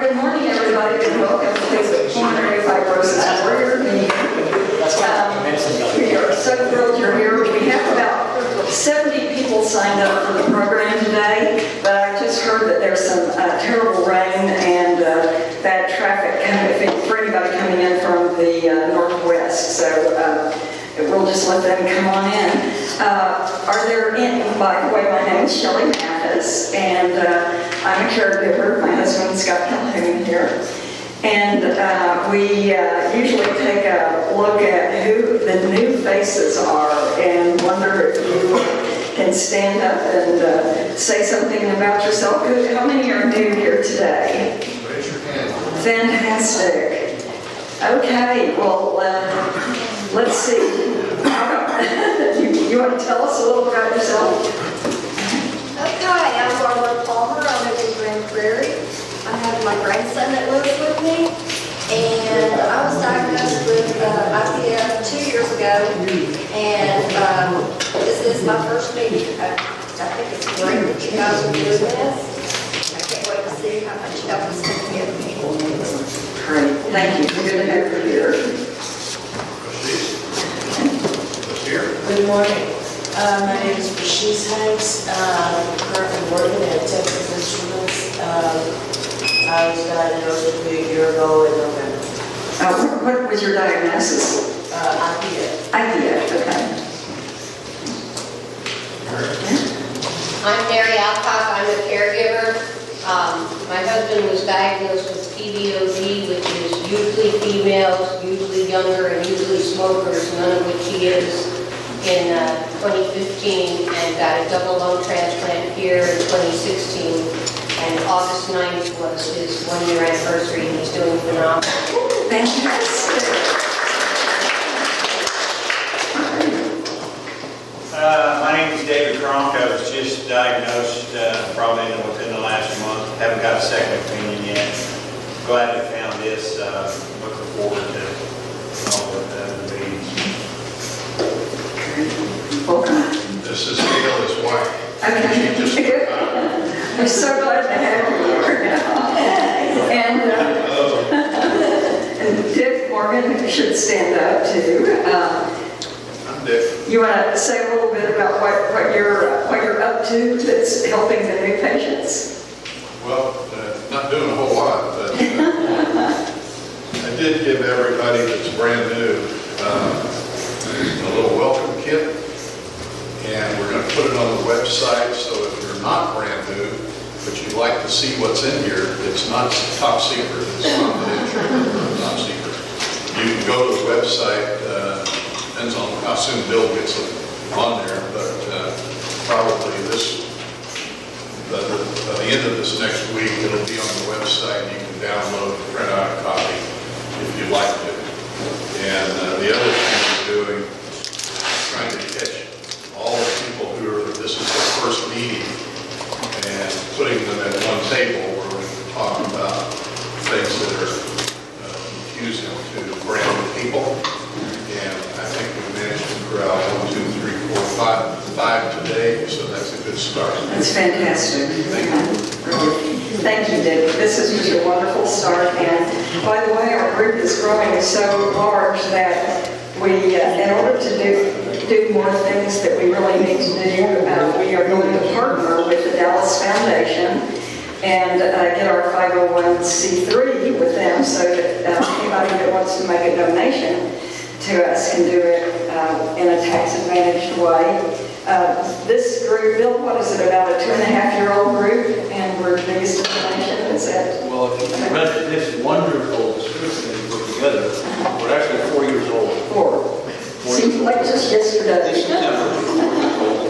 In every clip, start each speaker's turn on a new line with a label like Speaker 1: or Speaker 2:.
Speaker 1: Good morning, everybody, and welcome to the Pulmonary Rehab Sept Web meeting. We are so thrilled you're here. We have about 70 people signed up for the program today, but I just heard that there's some terrible rain and bad traffic for anybody coming in from the northwest, so we'll just let them come on in. By the way, my name is Shelley Mathis, and I'm a caregiver. My husband, Scott Calhoun, here. And we usually take a look at who the new faces are and wonder if you can stand up and say something about yourself. How many are new here today?
Speaker 2: Raise your hand.
Speaker 1: Fantastic. Okay, well, let's see. You want to tell us a little about yourself?
Speaker 3: Okay, I'm Barbara Palmer. I live in Grand Prairie. I have my grandson that lives with me, and I was diagnosed with IPF 2 years ago, and this is my first meeting. I think it's great that you guys are doing this. I can't wait to see how much help it's going to give me.
Speaker 1: Great, thank you. Good to have you here.
Speaker 4: Good morning. My name is Rashiz Hanks. I'm currently working at Texas Instruments. I was diagnosed a year ago in November.
Speaker 1: What was your diagnosis?
Speaker 4: IPF.
Speaker 1: IPF, okay.
Speaker 5: I'm Mary Alcock. I'm a caregiver. My husband was diagnosed with PFWarrior, which is usually females, usually younger, and usually smokers, none of which he is, in 2015, and got a double lung transplant here in 2016. And August 9th was his 1-year anniversary, and he's doing phenomenal.
Speaker 1: Fantastic.
Speaker 6: My name is David Cronk. I was just diagnosed probably within the last month. Haven't got a second opinion yet. Glad we found this. Looking forward to all of the meetings.
Speaker 1: Welcome.
Speaker 2: This is Gail, his wife.
Speaker 1: Okay.
Speaker 2: She just
Speaker 1: We're so glad to have you here. And Dick Morgan should stand up too.
Speaker 2: I'm Dick.
Speaker 1: You want to say a little bit about what you're up to that's helping the new patients?
Speaker 2: Well, not doing a whole lot, but I did give everybody that's brand new a little welcome kit, and we're going to put it on the website, so if you're not brand new, but you'd like to see what's in here, it's not top secret, it's confidential, top secret. You can go to the website, depends on how soon Bill gets it on there, but probably by the end of this next week, it'll be on the website. You can download and print out a copy if you'd like to. And the other thing we're doing is trying to catch all the people this is their first meeting, and putting them at one table where we can talk about things that are confusing to brand new people. And I think we managed to corral 1, 2, 3, 4, 5 today, so that's a good start.
Speaker 1: That's fantastic.
Speaker 2: Thank you.
Speaker 1: Thank you, Dick. This is just a wonderful start. And by the way, our group is growing so large that we, in order to do more things that we really need to do, we are going to partner with the Dallas Foundation and get our 501c3 with them, so that anybody that wants to make a donation to us can do it in a tax-advantaged way. This group, Bill, what is it, about a 2.5-year-old group, and we're biggest donation, is that?
Speaker 7: Well, if you read this wonderful description that you put together, we're actually 4 years old.
Speaker 1: 4. Seems like just yesterday.
Speaker 7: This September, we're 4 years old.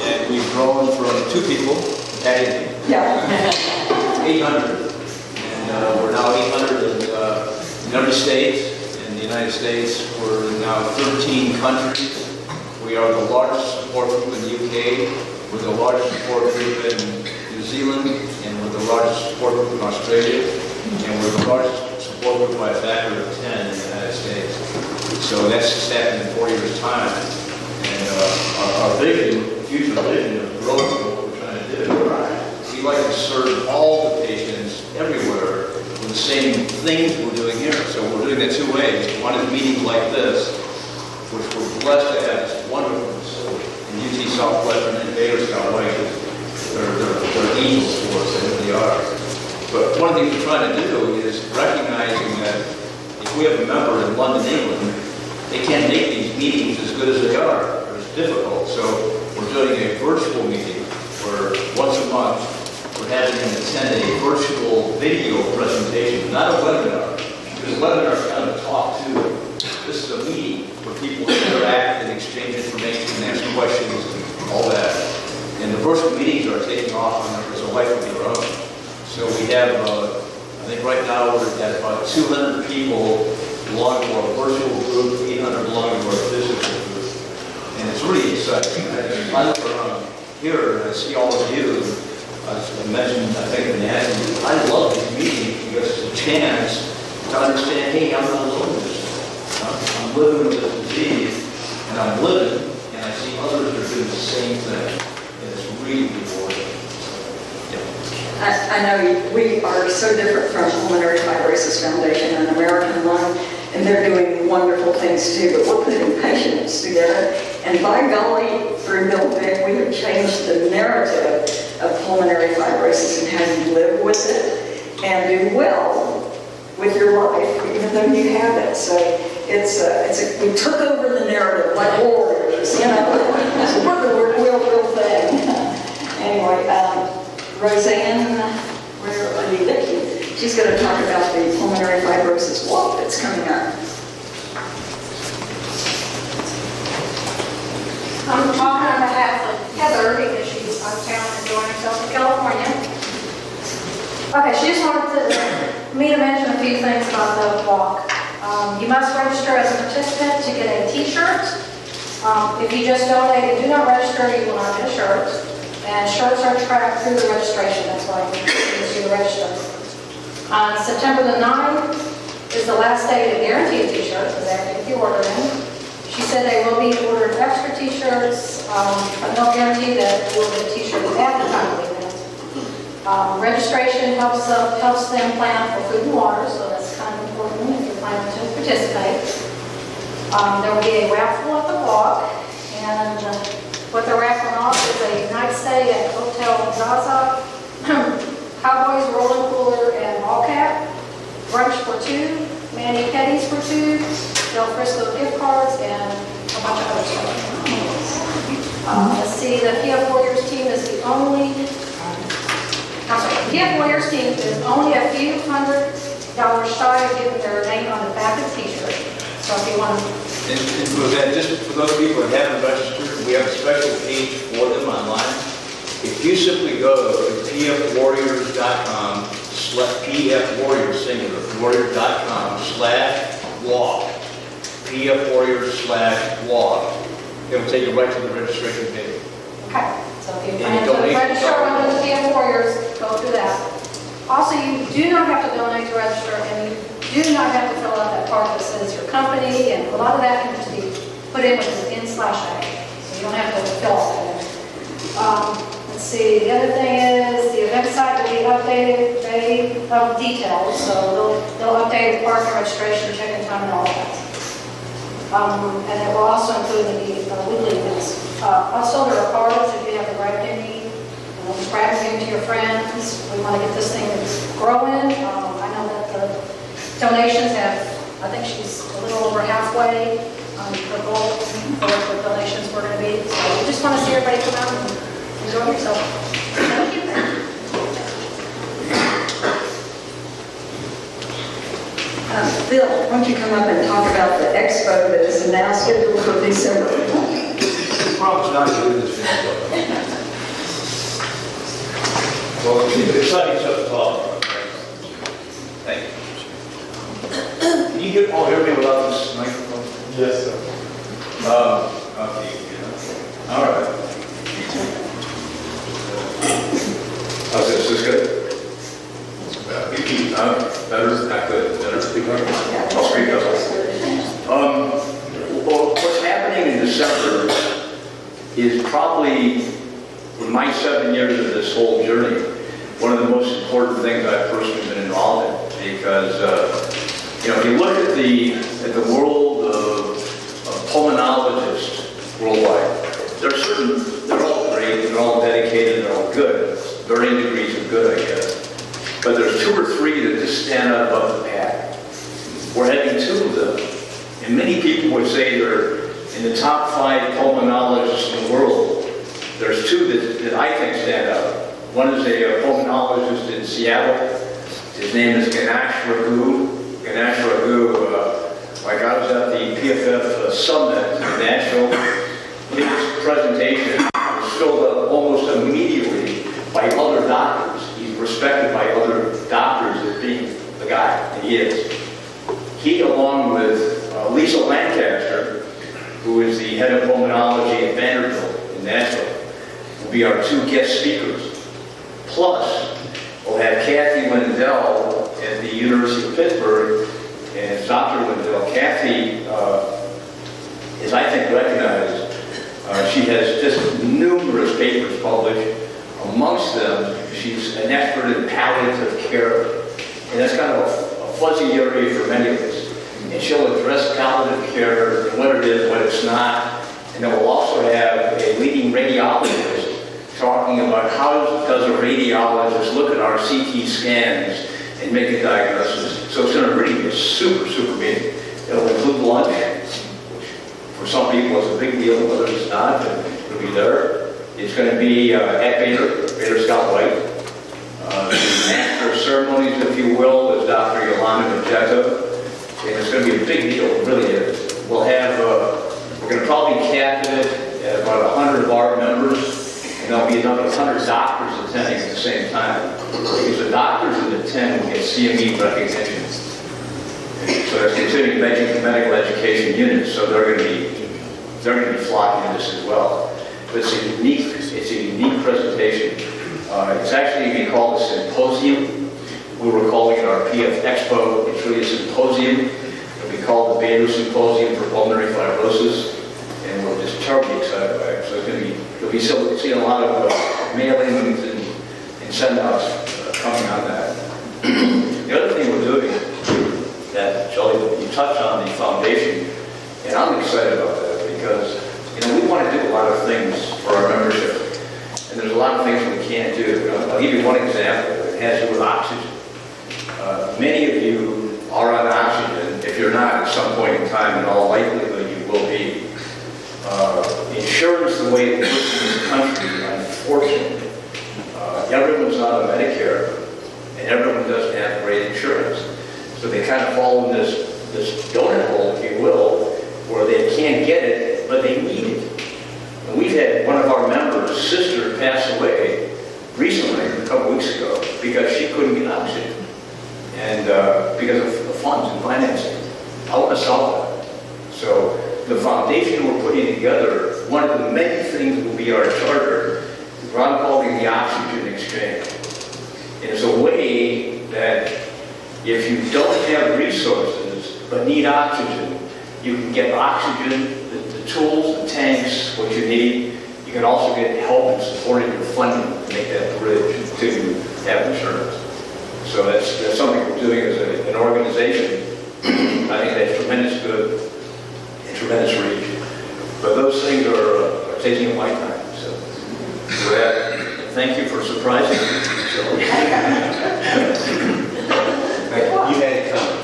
Speaker 7: And we've grown from 2 people, Patty,
Speaker 1: Yeah.
Speaker 7: 800. And we're now 800 in every state. In the United States, we're now 13 countries. We are the largest support group in the UK. We're the largest support group in New Zealand, and we're the largest support group in Australia, and we're the largest support group by a factor of 10 in the United States. So that's just happened in 4 years' time. And our vision, future vision of growth is what we're trying to do. We like to serve all the patients everywhere for the same things we're doing here. So we're doing it two ways. One is meetings like this, which we're blessed to have this wonderful facility. And UT Southwestern and Baylor Skyway, they're angels for us, they really are. But one of the things we're trying to do is recognizing that if we have a member in London, England, they can't make these meetings as good as they are. It's difficult. So we're doing a virtual meeting where once a month we're having them attend a virtual video presentation, not a webinar. Because webinars kind of talk to them. This is a meeting where people interact and exchange information and ask questions and all that. And the virtual meetings are taking off on as a life of their own. So we have, I think right now we're at about 200 people belong to our virtual group, 800 belong to our physical group. And it's really exciting. I look around here and I see all of you. As I mentioned, I think in Nashville, I love these meetings because it's a chance to understand, hey, I'm not alone in this. I'm living with this disease, and I'm living, and I see others are doing the same thing. And it's really rewarding.
Speaker 1: I know we are so different from Pulmonary Fibrosis Foundation, an American one, and they're doing wonderful things too, but we're putting patients together. And by golly, through Bill Vick, we have changed the narrative of pulmonary fibrosis and how you live with it and do well with your life, even though you have it. So we took over the narrative like warriors, you know. So we're the real thing. Anyway, Roseanne, where are you, Vicki? She's going to talk about the pulmonary fibrosis walk that's coming up.
Speaker 3: I'm talking on behalf of Heather because she's out of town enjoying herself in California. Okay, she just wanted me to mention a few things about the walk. You must register as a participant to get a t-shirt. If you just donate and do not register, you will not get a shirt. And shirts are tracked through the registration. That's why you need to register. On September the 9th is the last day to guarantee a t-shirt, exactly if you order them. She said they will be ordered extra t-shirts, but no guarantee that you will get a t-shirt at the time of the event. Registration helps them plan for food and water, so that's kind of important if you're planning to participate. There will be a raffle at the walk, and what they're raffling off is a night stay at Hotel Zaza, Cowboys Rolling Cooler and Ball Cap, brunch for two, Manny Petties for two, Del Frisco gift cards, and a bunch of other stuff. Let's see, the PFWarrior team is the only, the PFWarrior team is only a few $100 shy of getting their name on the back of the t-shirt. So if you want to...
Speaker 7: And for that, just for those people that haven't registered, we have a special page for them online. If you simply go to pfwarriors.com, pfwarrior singular, warrior.com/walk, pfwarriors/walk, it will take you right to the registration page.
Speaker 3: Okay, so if you plan to register under the PF Warriors, go through that. Also, you do not have to donate to register, and you do not have to fill out that part that says your company, and a lot of that needs to be put in with an /A. So you don't have to fill all that in. Let's see, the other thing is the event site will be updated, details, so they'll update the park and registration, check-in time, and all that. And it will also include the weekly events. Also, there are cards if you have the right opinion. Grab and give them to your friends. We want to get this thing growing. I know that the donations have, I think she's a little over halfway on the goal for what the donations were going to be. So we just want to see everybody come out and enjoy yourself. Thank you.
Speaker 1: Bill, why don't you come up and talk about the expo that is now scheduled for December?
Speaker 7: The problem's not to do this video. Well, it's exciting stuff to talk about. Thank you. Can you all hear me without this microphone?
Speaker 8: Yes, sir.
Speaker 7: Okay. All right.
Speaker 8: How's this? Is this good?
Speaker 2: About
Speaker 8: Better? Not good. Better speak up? I'll speak up.
Speaker 9: Well, what's happening in December is probably, in my 7 years of this whole journey, one of the most important things I've personally been involved in.
Speaker 7: because, if you look at the world of pulmonologists worldwide, they're all great, they're all dedicated, they're all good, varying degrees of good, I guess. But there's 2 or 3 that just stand out above the pack. We're having 2 of them, and many people would say they're in the top 5 pulmonologists in the world. There's 2 that I think stand out. One is a pulmonologist in Seattle. His name is Ganesh Raghu. Ganesh Raghu, like I was at the PFF Summit in Nashville, his presentation was filled up almost immediately by other doctors. He's respected by other doctors as being the guy, and he is. He, along with Lisa Lancaster, who is the head of pulmonology at Vanderbilt in Nashville, will be our 2 guest speakers. Plus, we'll have Kathy Lindell at the University of Pittsburgh, and Dr. Lindell. Kathy is, I think, recognized. She has just numerous papers published. Amongst them, she's an expert in palliative care, and that's kind of a fuzzy area for many of us. And she'll address palliative care and what it is, what it's not. And then we'll also have a leading radiologist talking about how does a radiologist look at our CT scans and make a diagnosis. So it's going to really be a super, super meeting. It'll include lunch, which for some people is a big deal, whether it's not, but it'll be there. It's going to be at Baylor Scott White. The master of ceremonies, if you will, is Dr. Yolanda Magetto. And it's going to be a big deal, it really is. We'll have, we're going to probably cap it at about 100 of our members. And there'll be another 100 doctors attending at the same time. Because the doctors that attend will get CME recognition. So that's continuing medical education units, so they're going to be flocking to this as well. But it's a unique presentation. It's actually going to be called a symposium. We were calling it our PF Expo. It's really a symposium. It'll be called the Baylor Symposium for Pulmonary Fibrosis. And we're just terribly excited about it. So it's going to be, you'll be seeing a lot of mailings and send-outs coming on that. The other thing we're doing that, Shelley, you touched on the foundation, and I'm excited about that because, we want to do a lot of things for our membership. And there's a lot of things we can't do. I'll give you one example. It has to do with oxygen. Many of you are on oxygen. If you're not at some point in time, in all likelihood, you will be. Insurance, the way it works in this country, unfortunately, everyone's not on Medicare, and everyone doesn't have great insurance. So they kind of fall in this donut hole, if you will, where they can't get it, but they need it. And we've had one of our members' sister pass away recently, a couple weeks ago, because she couldn't get oxygen, and because of the funds and financing. I want to solve that. So the foundation we're putting together, one of the many things will be our charter, what I'm calling the oxygen exchange. And it's a way that if you don't have resources but need oxygen, you can get oxygen, the tools, the tanks, what you need. You can also get help and support in your funding to make that bridge to have insurance. So that's something we're doing as an organization. I think that's tremendous good and tremendous reach. But those things are taking up my time. So with that, thank you for surprising me.
Speaker 8: You had it coming.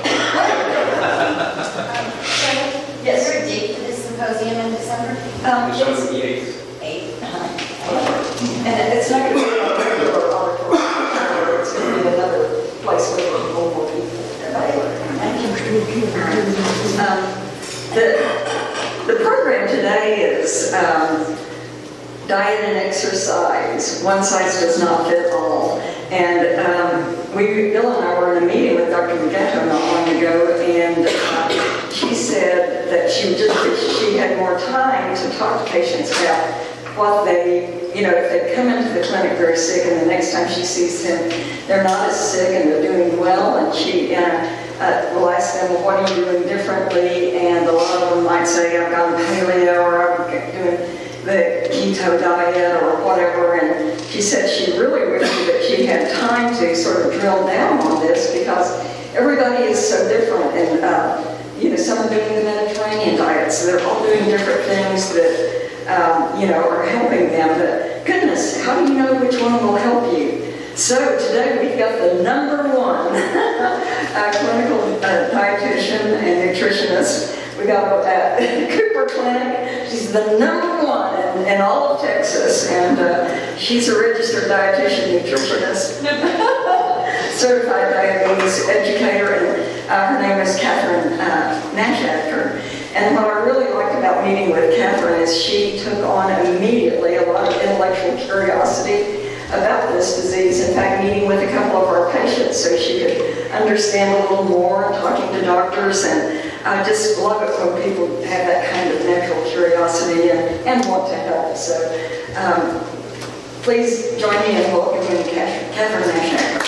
Speaker 3: Yes. Is there a date for this symposium in December?
Speaker 7: December the 8th.
Speaker 3: 8th.
Speaker 1: And it's not going to be a regular auditorium, it's going to be another place where we're more people. The program today is diet and exercise. One size does not fit all. And Bill and I were in a meeting with Dr. Magetto not long ago, and she said that she had more time to talk to patients about what they, if they come into the clinic very sick and the next time she sees them, they're not as sick and they're doing well, and she will ask them, well, what are you doing differently? And a lot of them might say, I've gone paleo, or I'm doing the keto diet or whatever, and she said she really wished that she had time to sort of drill down on this because everybody is so different, and some are doing the Mediterranean diet, so they're all doing different things that are helping them. But goodness, how do you know which one will help you? So today we've got the #1 clinical dietitian and nutritionist. We got Cooper Clinic. She's the #1 in all of Texas, and she's a registered dietitian nutritionist, certified diabetes educator, and her name is Katherine Nashatker. And what I really liked about meeting with Katherine is she took on immediately a lot of intellectual curiosity about this disease. In fact, meeting with a couple of our patients so she could understand a little more, talking to doctors, and I just love it when people have that kind of natural curiosity and want to help. So please join me in welcoming Katherine Nashatker.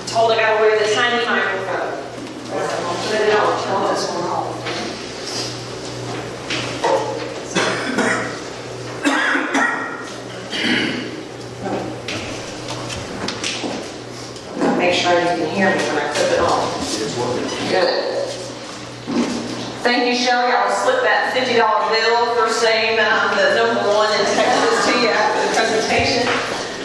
Speaker 10: Told I gotta wear the tiny microphone. Put it on, turn this one off. Make sure you can hear me when I put it on. Good. Thank you, Shelley. I'll slip that $50 bill for saying that I'm the #1 in Texas to you after the presentation.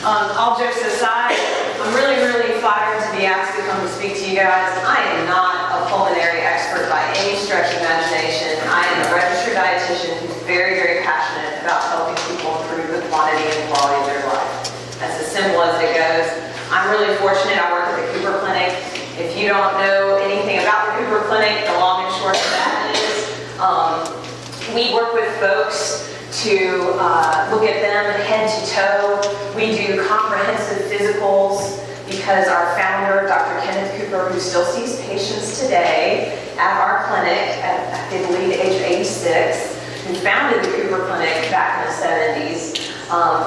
Speaker 10: All jokes aside, I'm really, really flattered to be asked to come and speak to you guys. I am not a pulmonary expert by any stretch of imagination. I am a registered dietitian who's very, very passionate about helping people improve the quantity and quality of their life. That's as simple as it goes. I'm really fortunate. I work at the Cooper Clinic. If you don't know anything about the Cooper Clinic, the long and short of that is we work with folks to look at them head to toe. We do comprehensive physicals because our founder, Dr. Kenneth Cooper, who still sees patients today at our clinic at, I believe, age of 86, who founded the Cooper Clinic back in the 70s,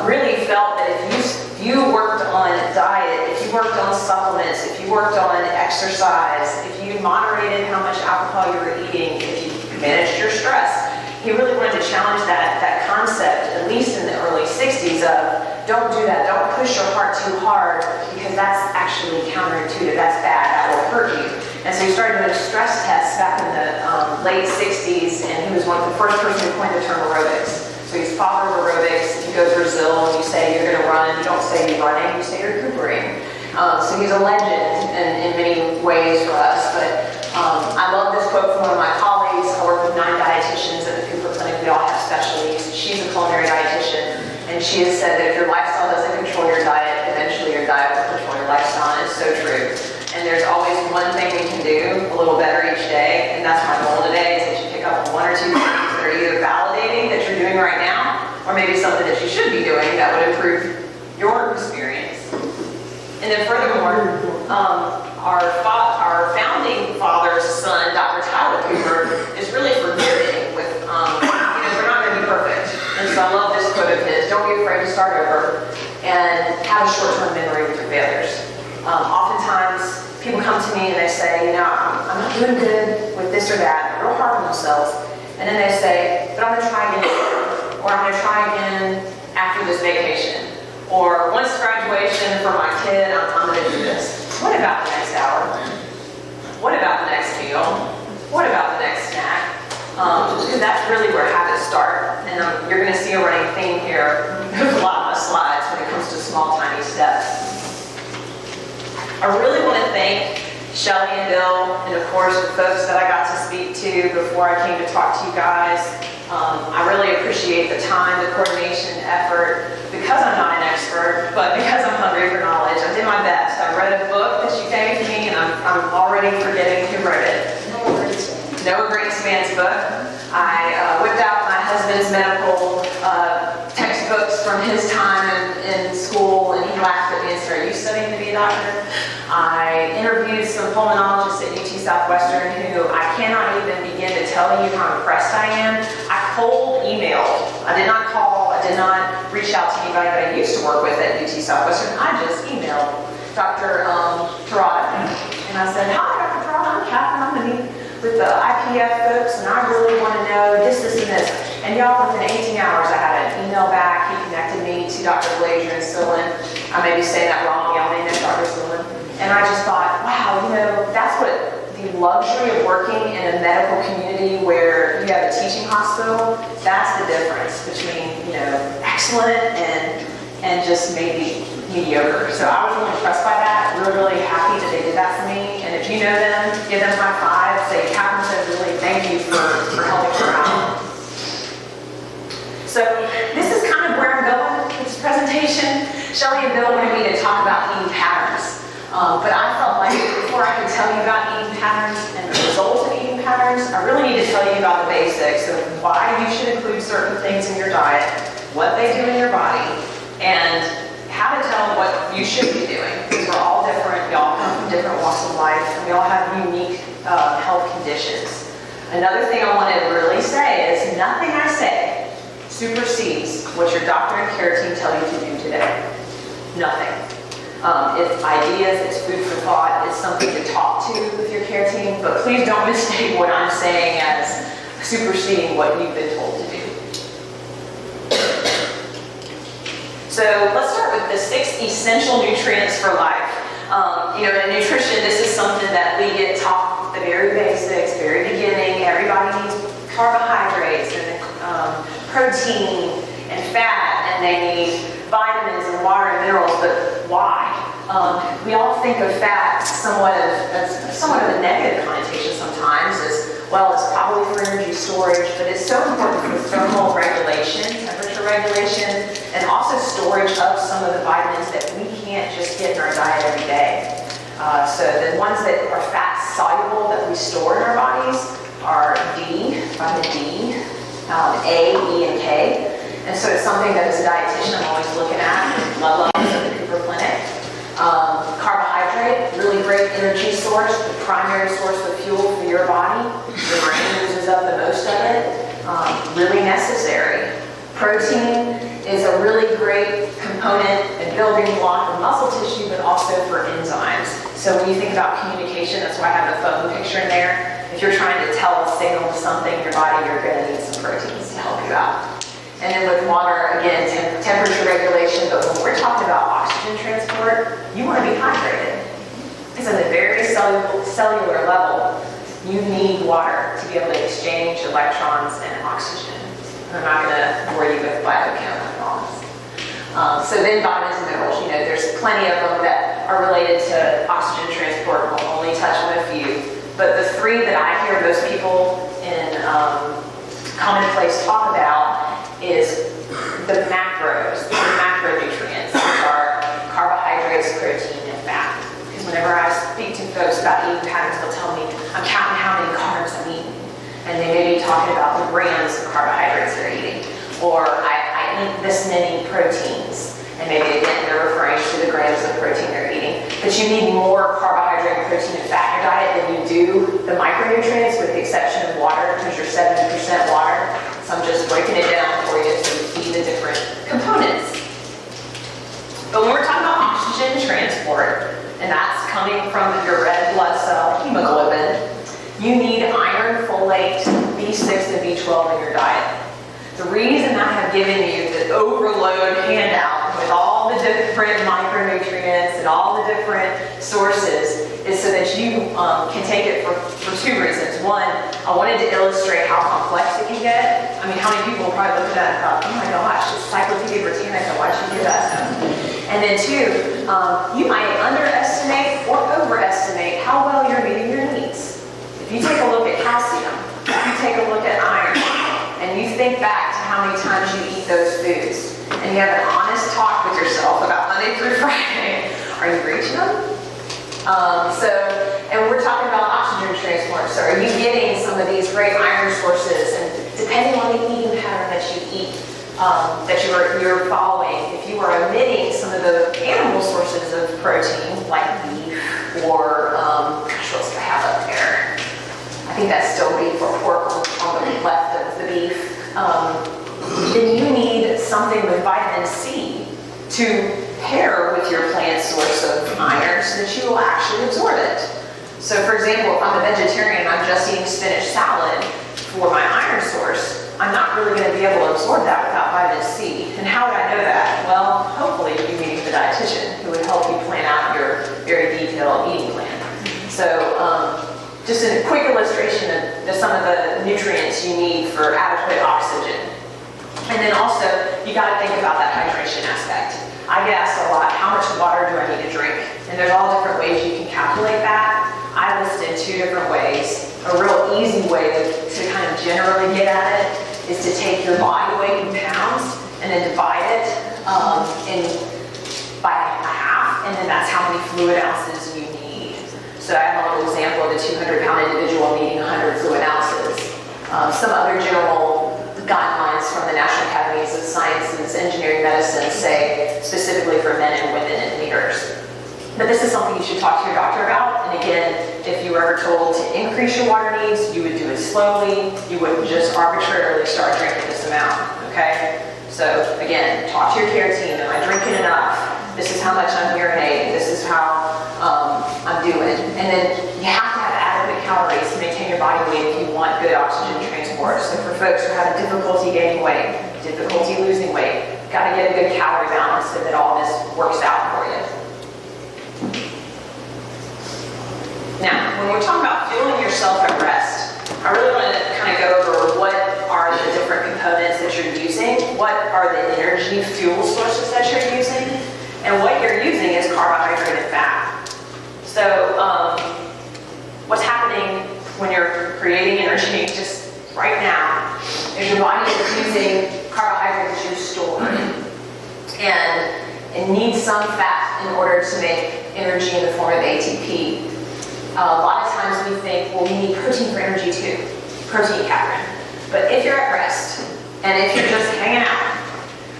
Speaker 10: really felt that if you worked on diet, if you worked on supplements, if you worked on exercise, if you moderated how much alcohol you were eating, if you managed your stress, he really wanted to challenge that concept, at least in the early 60s, of don't do that, don't push your heart too hard, because that's actually counterintuitive, that's bad, that will hurt you. And so he started doing stress tests back in the late 60s, and he was one of the first person who coined the term aerobics. So he's father of aerobics. You go to Brazil and you say you're going to run, you don't say you're running, you say you're recuperating. So he's a legend in many ways for us, but I love this quote from one of my colleagues. I work with 9 dietitians at the Cooper Clinic. We all have specialties. She's a culinary dietitian, and she has said that if your lifestyle doesn't control your diet, eventually your diet will control your lifestyle, and it's so true. And there's always one thing we can do a little better each day, and that's my goal today, is that you pick up on 1 or 2 things that are either validating that you're doing right now, or maybe something that you should be doing that would improve your experience. And then furthermore, our founding father's son, Dr. Tyler Cooper, is really forgiving with, we're not going to be perfect. And so I love this quote of his: don't be afraid to start over and have a short-term memory with your failures. Oftentimes, people come to me and they say, I'm not doing good with this or that. They're real hard on themselves. And then they say, but I'm going to try again, or I'm going to try again after this vacation. Or once graduation for my kid, I'm going to do this. What about the next hour? What about the next meal? What about the next snack? Because that's really where habits start. And you're going to see a running theme here. There's a lot of my slides when it comes to small, tiny steps. I really want to thank Shelley and Bill, and of course the folks that I got to speak to before I came to talk to you guys. I really appreciate the time, the coordination, effort, because I'm not an expert, but because I'm hungry for knowledge. I did my best. I read a book that you gave me, and I'm already forgetting who wrote it. Noah Greenspan's book. I whipped out my husband's medical textbooks from his time in school, and he laughed at me and said, "Are you studying to be a doctor?" I interviewed some pulmonologists at UT Southwestern who I cannot even begin to tell you how impressed I am. I cold emailed. I did not call. I did not reach out to anybody that I used to work with at UT Southwestern. I just emailed Dr. Terada, and I said, "Hi, Dr. Terada, I'm Katherine. I'm going to meet with the IPF folks, and I really want to know this, and this." And y'all, within 18 hours, I had an email back. He see Dr. Glazier and Sillin. I may be saying that wrong, y'all may know Dr. Sillin. And I just thought, wow, that's what the luxury of working in a medical community where you have a teaching hospital, that's the difference between, excellent and just maybe mediocre. So I was really impressed by that, really happy that they did that for me. And if you know them, give them a high five, say, Katherine says really thank you for helping her out. So this is kind of where I'm going with this presentation. Shelley and Bill wanted me to talk about eating patterns. But I felt like before I could tell you about eating patterns and the results of eating patterns, I really need to tell you about the basics of why you should include certain things in your diet, what they do in your body, and how to tell what you should be doing. Because we're all different, we all come from different walks of life, and we all have unique health conditions. Another thing I want to really say is nothing I say supersedes what your doctor and care team tell you to do today. Nothing. It's ideas, it's food for thought, it's something to talk to with your care team, but please don't mistake what I'm saying as superseding what you've been told to do. So let's start with the 6 essential nutrients for life. In nutrition, this is something that we get taught the very basics, very beginning. Everybody needs carbohydrates and protein and fat, and they need vitamins and water and minerals, but why? We all think of fat somewhat of a negative connotation sometimes, as well, it's probably for energy storage, but it's so important for thermal regulation, temperature regulation, and also storage of some of the vitamins that we can't just get in our diet every day. So the ones that are fat soluble that we store in our bodies are vitamin D, A, E, and K. And so it's something that as a dietitian I'm always looking at, blood levels at the Cooper Clinic. Carbohydrate, really great energy source, the primary source of fuel for your body. Your brain uses up the most of it. Really necessary. Protein is a really great component and building block of muscle tissue, but also for enzymes. So when you think about communication, that's why I have the phone picture in there. If you're trying to tell a signal to something in your body, you're going to need some proteins to help you out. And then with water, again, temperature regulation, but when we're talking about oxygen transport, you want to be hydrated. Because at a very cellular level, you need water to be able to exchange electrons and oxygen. I'm not going to bore you with biochem, I promise. So then vitamins and minerals, there's plenty of them that are related to oxygen transport. We'll only touch on a few. But the 3 that I hear most people in commonplace talk about is the macros, the macronutrients, which are carbohydrates, protein, and fat. Because whenever I speak to folks about eating patterns, they'll tell me, I'm counting how many carbs I'm eating. And they may be talking about the grams of carbohydrates they're eating. Or I eat this many proteins. And maybe again, they're referring to the grams of protein they're eating. But you need more carbohydrate, protein, and fat in your diet than you do the micronutrients, with the exception of water, because you're 70% water. So I'm just breaking it down for you so you see the different components. But when we're talking about oxygen transport, and that's coming from your red blood cell hemoglobin, you need iron, folate, B6, and B12 in your diet. The reason I have given you the overload handout with all the different micronutrients and all the different sources is so that you can take it for 2 reasons. One, I wanted to illustrate how complex it can get. I mean, how many people will probably look at that and thought, oh my gosh, it's Encyclopedia Britannica, why'd you do that stuff? And then 2, you might underestimate or overestimate how well you're meeting your needs. If you take a look at calcium, if you take a look at iron, and you think back to how many times you eat those foods, and you have an honest talk with yourself about Monday through Friday, are you reaching them? And we're talking about oxygen transport. So are you getting some of these great iron sources? And depending on the eating pattern that you eat, that you're following, if you are omitting some of the animal sources of protein, like beef or gosh, what else do I have up there? I think that's still beef or pork on the left of the beef. Then you need something with vitamin C to pair with your plant source of iron so that you will actually absorb it. So for example, if I'm a vegetarian, I'm just eating spinach salad for my iron source, I'm not really going to be able to absorb that without vitamin C. And how would I know that? Well, dietitian who would help you plan out your very detailed eating plan. So just a quick illustration of some of the nutrients you need for adequate oxygen. And then also, you got to think about that hydration aspect. I get asked a lot, how much water do I need to drink? And there's all different ways you can calculate that. I listed 2 different ways. A real easy way to kind of generally get at it is to take your body weight in pounds and then divide it by a half, and then that's how many fluid ounces you need. So I have a little example of a 200-pound individual needing 100 fluid ounces. Some other general guidelines from the National Academies of Sciences, Engineering, Medicine say specifically for men and women in liters. But this is something you should talk to your doctor about. And again, if you were ever told to increase your water needs, you would do it slowly. You wouldn't just arbitrarily start drinking this amount, okay? So again, talk to your care team. Am I drinking enough? This is how much I'm urinating. This is how I'm doing. And then you have to have adequate calories to maintain your body weight if you want good oxygen transport. So for folks who have difficulty gaining weight, difficulty losing weight, got to get a good calorie balance so that all this works out for you. Now, when we're talking about fueling yourself at rest, I really want to kind of go over what are the different components that you're using, what are the energy fuel sources that you're using, and what you're using is carbohydrate and fat. So what's happening when you're creating energy just right now is your body is using carbohydrates you store, and it needs some fat in order to make energy in the form of ATP. A lot of times we think, well, we need protein for energy too. Protein, Katherine. But if you're at rest, and if you're just hanging out,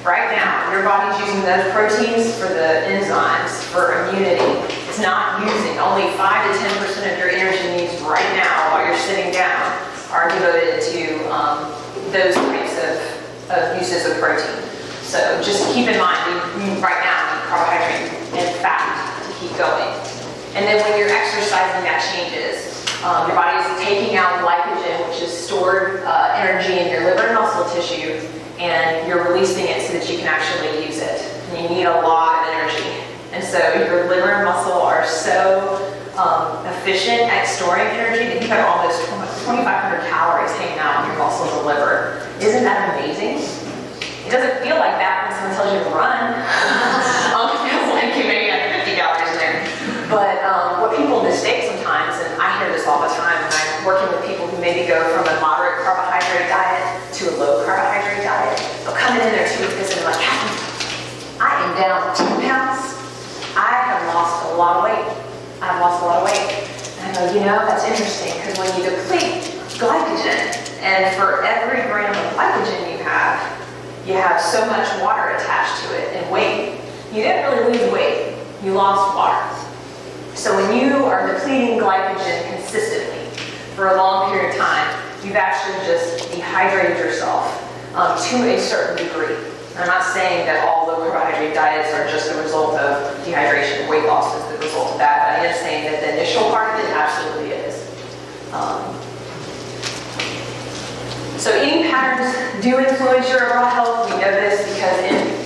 Speaker 10: right now, your body's using those proteins for the enzymes, for immunity. It's not using, only 5 to 10% of your energy needs right now while you're sitting down are devoted to those types of uses of protein. So just keep in mind, you right now need carbohydrate and fat to keep going. And then when you're exercising, that changes. Your body is taking out glycogen, which is stored energy in your liver and muscle tissue, and you're releasing it so that you can actually use it. And you need a lot of energy. And so your liver and muscle are so efficient at storing energy that you have almost 2,500 calories hanging out in your muscles and liver. Isn't that amazing? It doesn't feel like that when someone tells you to run. It feels like you maybe have 50 calories in there. But what people mistake sometimes, and I hear this all the time when I'm working with people who maybe go from a moderate carbohydrate diet to a low carbohydrate diet, they'll come in there 2 weeks and they're like, Katherine, I am down 10 pounds. I have lost a lot of weight. I've lost a lot of weight. And I go, you know, that's interesting because when you deplete glycogen, and for every gram of glycogen you have so much water attached to it and weight. You didn't really lose weight. You lost water. So when you are depleting glycogen consistently for a long period of time, you've actually just dehydrated yourself to a certain degree. I'm not saying that all low carbohydrate diets are just a result of dehydration. Weight loss is the result of that, but I am saying that the initial part of it absolutely is. So eating patterns do influence your overall health. We know this because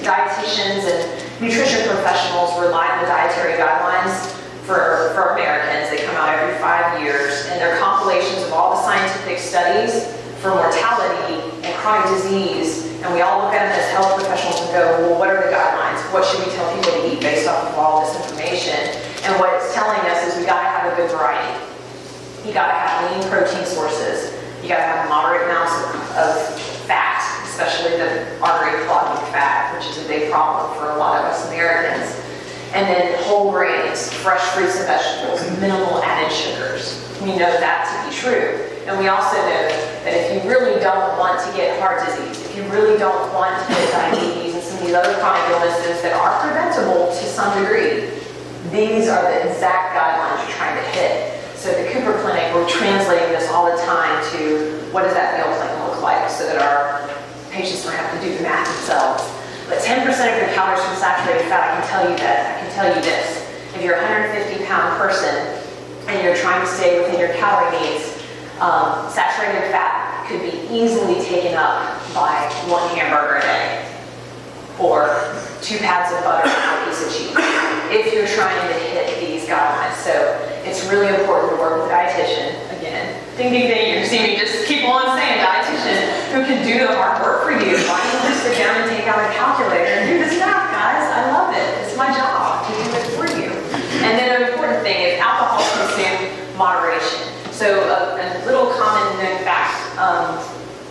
Speaker 10: dietitians and nutrition professionals rely on the dietary guidelines for Americans. They come out every 5 years, and they're compilations of all the scientific studies for mortality and chronic disease. And we all look at them as health professionals and go, well, what are the guidelines? What should we tell people to eat based off of all this information? And what it's telling us is we gotta have a good variety. You gotta have lean protein sources. You gotta have moderate amounts of fat, especially the artery clogging fat, which is a big problem for a lot of us Americans. And then whole grains, fresh fruits and vegetables, minimal added sugars. We know that to be true. And we also know that if you really don't want to get heart disease, if you really don't want to get diabetes and some of these other chronic illnesses that are preventable to some degree, these are the exact guidelines you're trying to hit. So at the Cooper Clinic, we're translating this all the time to what does that meal plan look like so that our patients don't have to do the math themselves. But 10% of your calories from saturated fat, I can tell you this. If you're a 150-pound person and you're trying to stay within your calorie needs, saturated fat could be easily taken up by 1 hamburger a day. or 2 pads of butter on a piece of cheese if you're trying to hit these guidelines. So it's really important to work with a dietitian. Again, ding, ding, ding, you're seeing me just keep on saying dietitian who can do the hard work for you. Why don't you sit down and take out a calculator and do this math, guys? I love it. It's my job to do it for you. And then an important thing is alcohol consume moderation. So a little common known fact,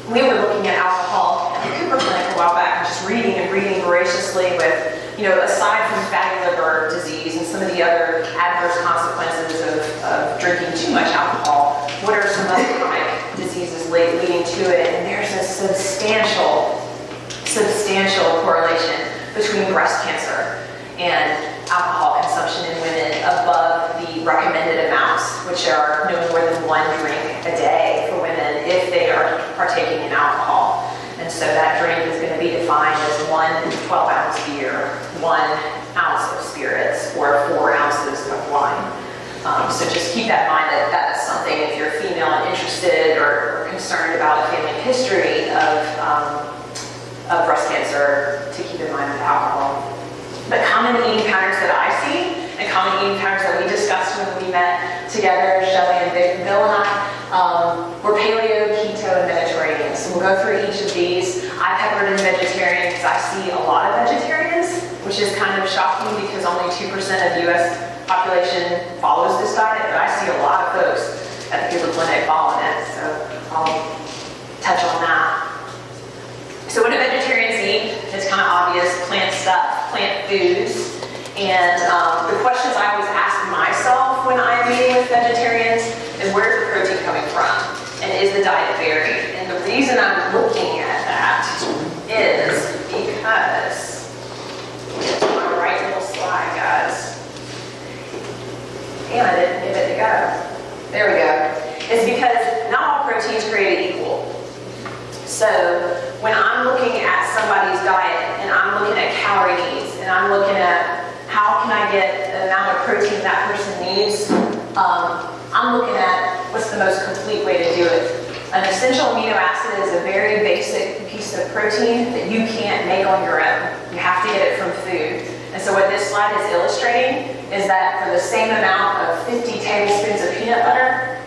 Speaker 10: we were looking at alcohol at the Cooper Clinic a while back, just reading voraciously with, aside from fatty liver disease and some of the other adverse consequences of drinking too much alcohol, what are some other chronic diseases leading to it? And there's a substantial correlation between breast cancer and alcohol consumption in women above the recommended amounts, which are no more than 1 drink a day for women if they are partaking in alcohol. And so that drink is going to be defined as 1 12-ounce beer, 1 ounce of spirits, or 4 ounces of wine. So just keep that in mind that that's something if you're female and interested or concerned about a family history of breast cancer to keep in mind with alcohol. But common eating patterns that I see, and common eating patterns that we discussed when we met together, Shelley and Bill and I, were paleo, keto, and Mediterranean. So we'll go through each of these. I peppered in vegetarian because I see a lot of vegetarians, which is kind of shocking because only 2% of the U.S. population follows this diet, but I see a lot of folks at the Cooper Clinic following it. So I'll touch on that. So what do vegetarians eat? It's kind of obvious, plant stuff, plant foods. And the questions I always ask myself when I'm meeting with vegetarians is where's the protein coming from? And is the diet varied? And the reason I'm looking at that is because, it's my right little slide, guys. And I didn't give it to go. There we go. It's because not all protein is created equal. So when I'm looking at somebody's diet and I'm looking at calorie needs and I'm looking at how can I get the amount of protein that person needs, I'm looking at what's the most complete way to do it. An essential amino acid is a very basic piece of protein that you can't make on your own. You have to get it from food. And so what this slide is illustrating is that for the same amount of 50 tablespoons of peanut butter,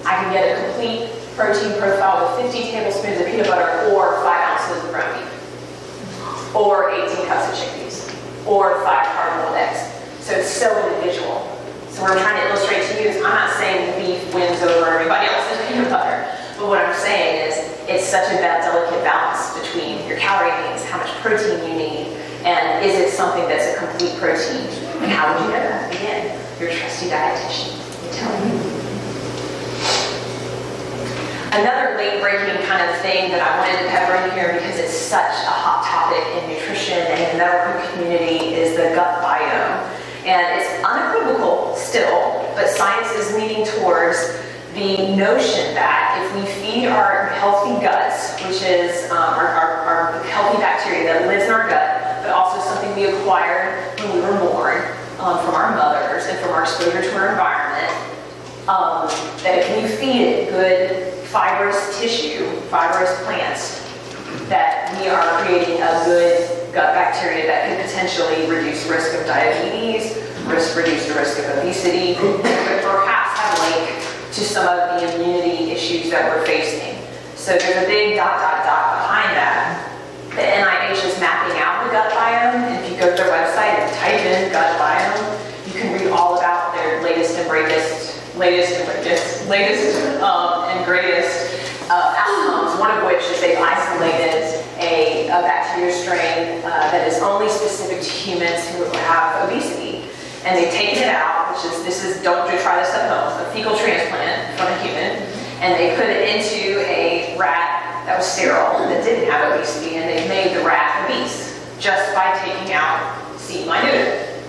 Speaker 10: I can get a complete protein profile with 50 tablespoons of peanut butter or 5 ounces of ground beef, or 18 cups of chickpeas, or 5 hard-boiled eggs. So it's so individual. So what I'm trying to illustrate to you is I'm not saying beef wins over everybody else's peanut butter, but what I'm saying is it's such a delicate balance between your calorie needs, how much protein you need, and is it something that's a complete protein? And how would you know that? Again, your trusty dietitian will tell you. Another late-breaking kind of thing that I wanted to pepper in here because it's such a hot topic in nutrition and in the medical community is the gut biome. And it's unequivocal still, but science is leaning towards the notion that if we feed our healthy guts, which is our healthy bacteria that lives in our gut, but also something we acquired when we were born from our mothers and from our exposure to our environment, that if we feed it good fibrous tissue, fibrous plants, that we are creating a good gut bacteria that could potentially reduce risk of diabetes, reduce the risk of obesity, but perhaps have a link to some of the immunity issues that we're facing. So there's a big ... behind that. The NIH is mapping out the gut biome, and if you go to their website and type in gut biome, you can read all about their latest and greatest outcomes, one of which is they've isolated a bacteria strain that is only specific to humans who have obesity. And they've taken it out, don't try this at home, a fecal transplant from a human, and they put it into a rat that was sterile that didn't have obesity, and they've made the rat obese just by taking out C. minute.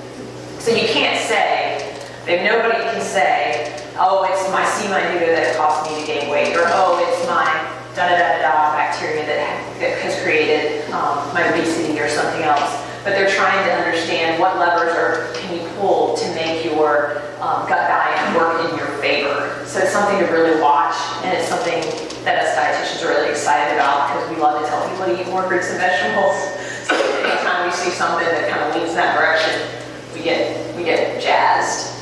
Speaker 10: So you can't say, nobody can say, oh, it's my C. minute that caused me to gain weight, or oh, it's my bacteria that has created my obesity or something else. But they're trying to understand what levers can you pull to make your gut biome work in your favor. So it's something to really watch, and it's something that us dietitians are really excited about because we love to tell people to eat more fruits and vegetables. So see something that kind of leans in that direction, we get jazzed.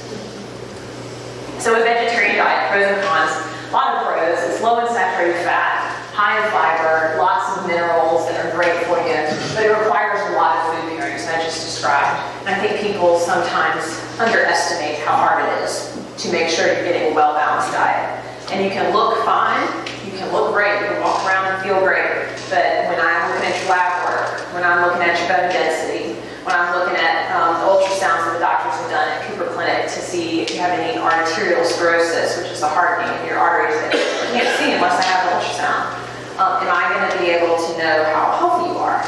Speaker 10: So a vegetarian diet, pros and cons, a lot of pros. It's low in saturated fat, high in fiber, lots of minerals that are great for you, but it requires a lot of food pairings that I just described. And I think people sometimes underestimate how hard it is to make sure you're getting a well-balanced diet. And you can look fine, you can look great, you can walk around and feel great, but when I'm looking at your lab work, when I'm looking at your bone density, when I'm looking at the ultrasounds that the doctors have done at Cooper Clinic to see if you have any arterial sclerosis, which is the hardening in your arteries that you can't see unless I have an ultrasound, am I going to be able to know how healthy you are?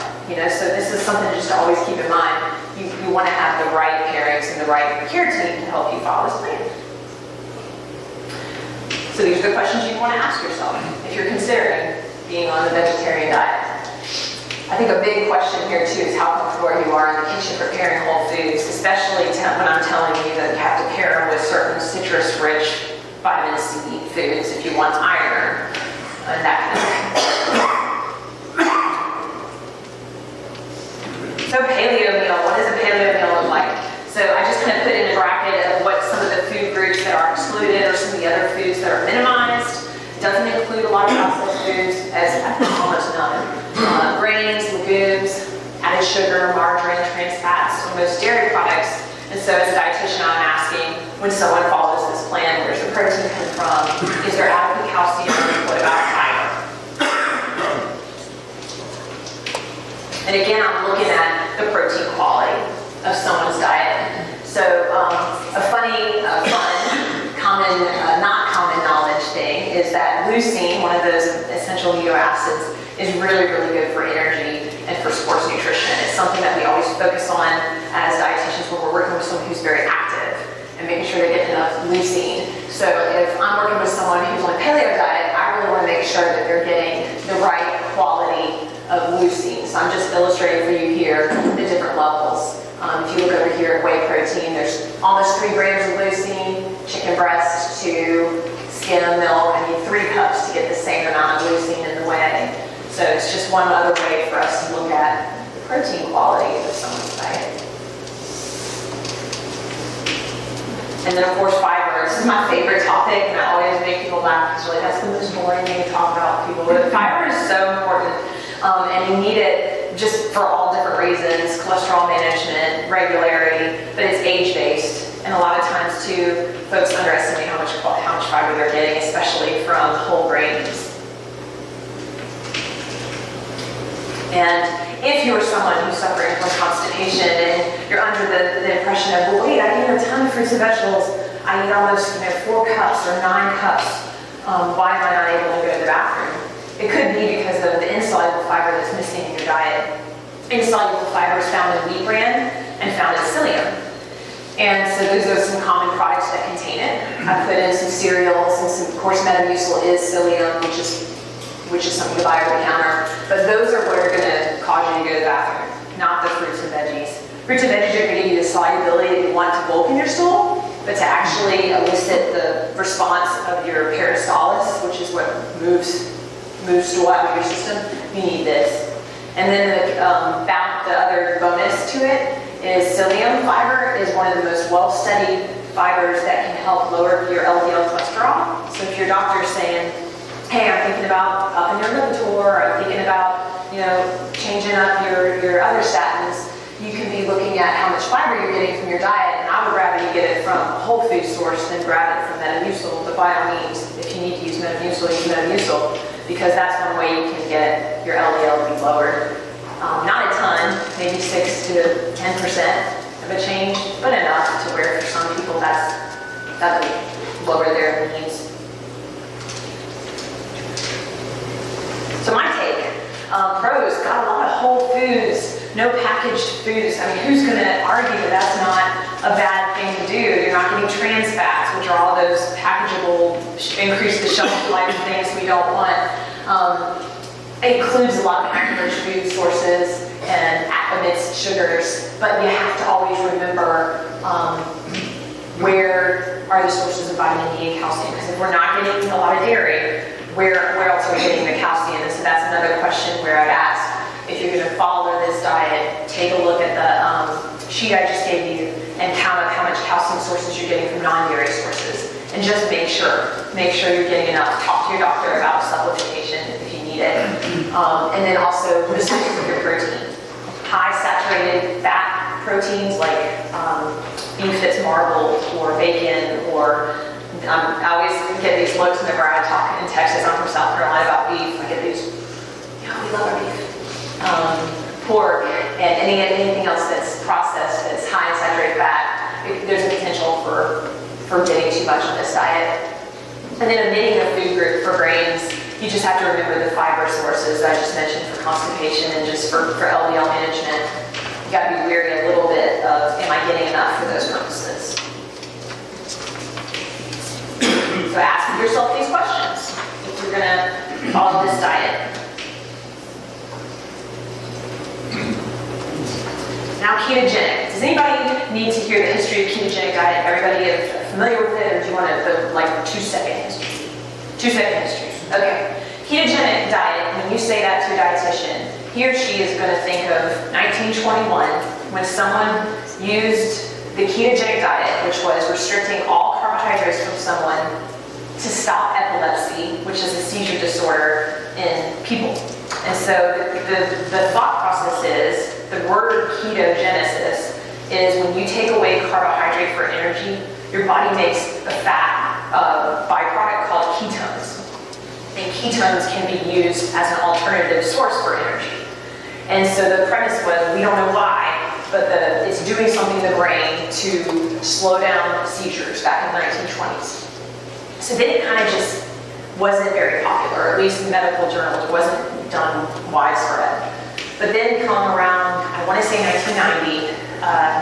Speaker 10: So this is something just to always keep in mind. You want to have the right pairings and the right care team to help you follow this plan. So these are the questions you want to ask yourself if you're considering being on a vegetarian diet. I think a big question here too is how comfortable you are in the kitchen preparing whole foods, especially when I'm telling you that you have to pair them with certain citrus-rich vitamin C foods if you want iron and that kind of thing. So paleo meal, what does a paleo meal look like? So I just kind of put in a bracket of what some of the food groups that are excluded or some of the other foods that are minimized. It doesn't include a lot of processed foods, as almost none. Grains, legumes, added sugar, margarine, trans fats, or most dairy products. And so as a dietitian, I'm asking, when someone follows this plan, where's the protein come from? Is there adequate calcium? What about fiber? And again, I'm looking at the protein quality of someone's diet. So a fun, common, not common knowledge thing is that leucine, one of those essential amino acids, is really, really good for energy and for sports nutrition. It's something that we always focus on as dietitians when we're working with someone who's very active and making sure they get enough leucine. So if I'm working with someone who's on a paleo diet, I really want to make sure that they're getting the right quality of leucine. So I'm just illustrating for you here the different levels. If you look over here at whey protein, there's almost 3 grams of leucine, chicken breast, 2, skim milk. I need 3 cups to get the same amount of leucine in the whey. So it's just one other way for us to look at the protein quality of someone's diet. And then of course fiber. This is my favorite topic and I always make people laugh because really that's the most boring thing to talk about with people. But fiber is so important and you need it just for all different reasons, cholesterol management, regularity, but it's age-based. And a lot of times too, folks underestimate how much fiber they're getting, especially from whole grains. And if you are someone who's suffering from constipation and you're under the impression of, well, wait, I eat a ton of fruits and vegetables. I eat almost 4 cups or 9 cups. Why am I not able to go to the bathroom? It could be because of the insoluble fiber that's missing in your diet. Insoluble fiber is found in wheat bran and found in psyllium. And so those are some common products that contain it. I put in some cereals and some, of course, Metamucil is psyllium, which is something to buy over the counter. But those are what are going to cause you to go to the bathroom, not the fruits and veggies. Fruits and veggies are going to give you the solubility that you want to bulk in your stool, but to actually elicit the response of your peristalsis, which is what moves stool out of your system, you need this. And then the other bonus to it is psyllium fiber is one of the most well-studied fibers that can help lower your LDL cholesterol. So if your doctor's saying, hey, I'm thinking about upping your Lipitor, I'm thinking about, changing up your other statins, you can be looking at how much fiber you're getting from your diet, and I would rather you get it from a whole food source than grab it from Metamucil. But by all means, if you need to use Metamucil, use Metamucil, because that's one way you can get your LDL to be lowered. Not a ton, maybe 6 to 10% of a change, but enough to where for some people that would lower their needs. So my take, pros, got a lot of whole foods, no packaged foods. I mean, who's going to argue that that's not a bad thing to do? You're not getting trans fats, which are all those packageable, increase the shelf life things we don't want. It includes a lot of rich food sources and amidst sugars, but you have to always remember where are the sources of vitamin D and calcium, because if we're not getting a lot of dairy, where else are we getting the calcium? And so that's another question where I'd ask, if you're going to follow this diet, take a look at the sheet I just gave you and count up how much calcium sources you're getting from non-dairy sources. And just make sure you're getting enough. Talk to your doctor about supplementation if you need it. And then also the sources of your protein. High saturated fat proteins like beef that's marbled or bacon or I always get these looks whenever I talk in Texas. I'm from South Carolina about beef. I get these, we love our beef. Pork and anything else that's processed that's high in saturated fat. There's a potential for getting too much on this diet. And then omitting a food group for grains, you just have to remember the fiber sources that I just mentioned for constipation and just for LDL management. You got to be wary a little bit of, am I getting enough for those purposes? So ask yourself these questions if you're going to follow this diet. Now, ketogenic. Does anybody need to hear the history of ketogenic diet? Everybody is familiar with it, or do you want to, like, 2-second history? 2-second history. Okay. Ketogenic diet, when you say that to a dietitian, he or she is going to think of 1921 when someone used the ketogenic diet, which was restricting all carbohydrates from someone to stop epilepsy, which is a seizure disorder in people. And so the thought process is, the word ketogenesis is when you take away carbohydrate for energy, your body makes a fat byproduct called ketones. And ketones can be used as an alternative source for energy. And so the premise was, we don't know why, but it's doing something in the brain to slow down seizures back in the 1920s. So then it kind of just wasn't very popular, at least in medical journals, it wasn't done widespread. But then come around, I want to say 1990,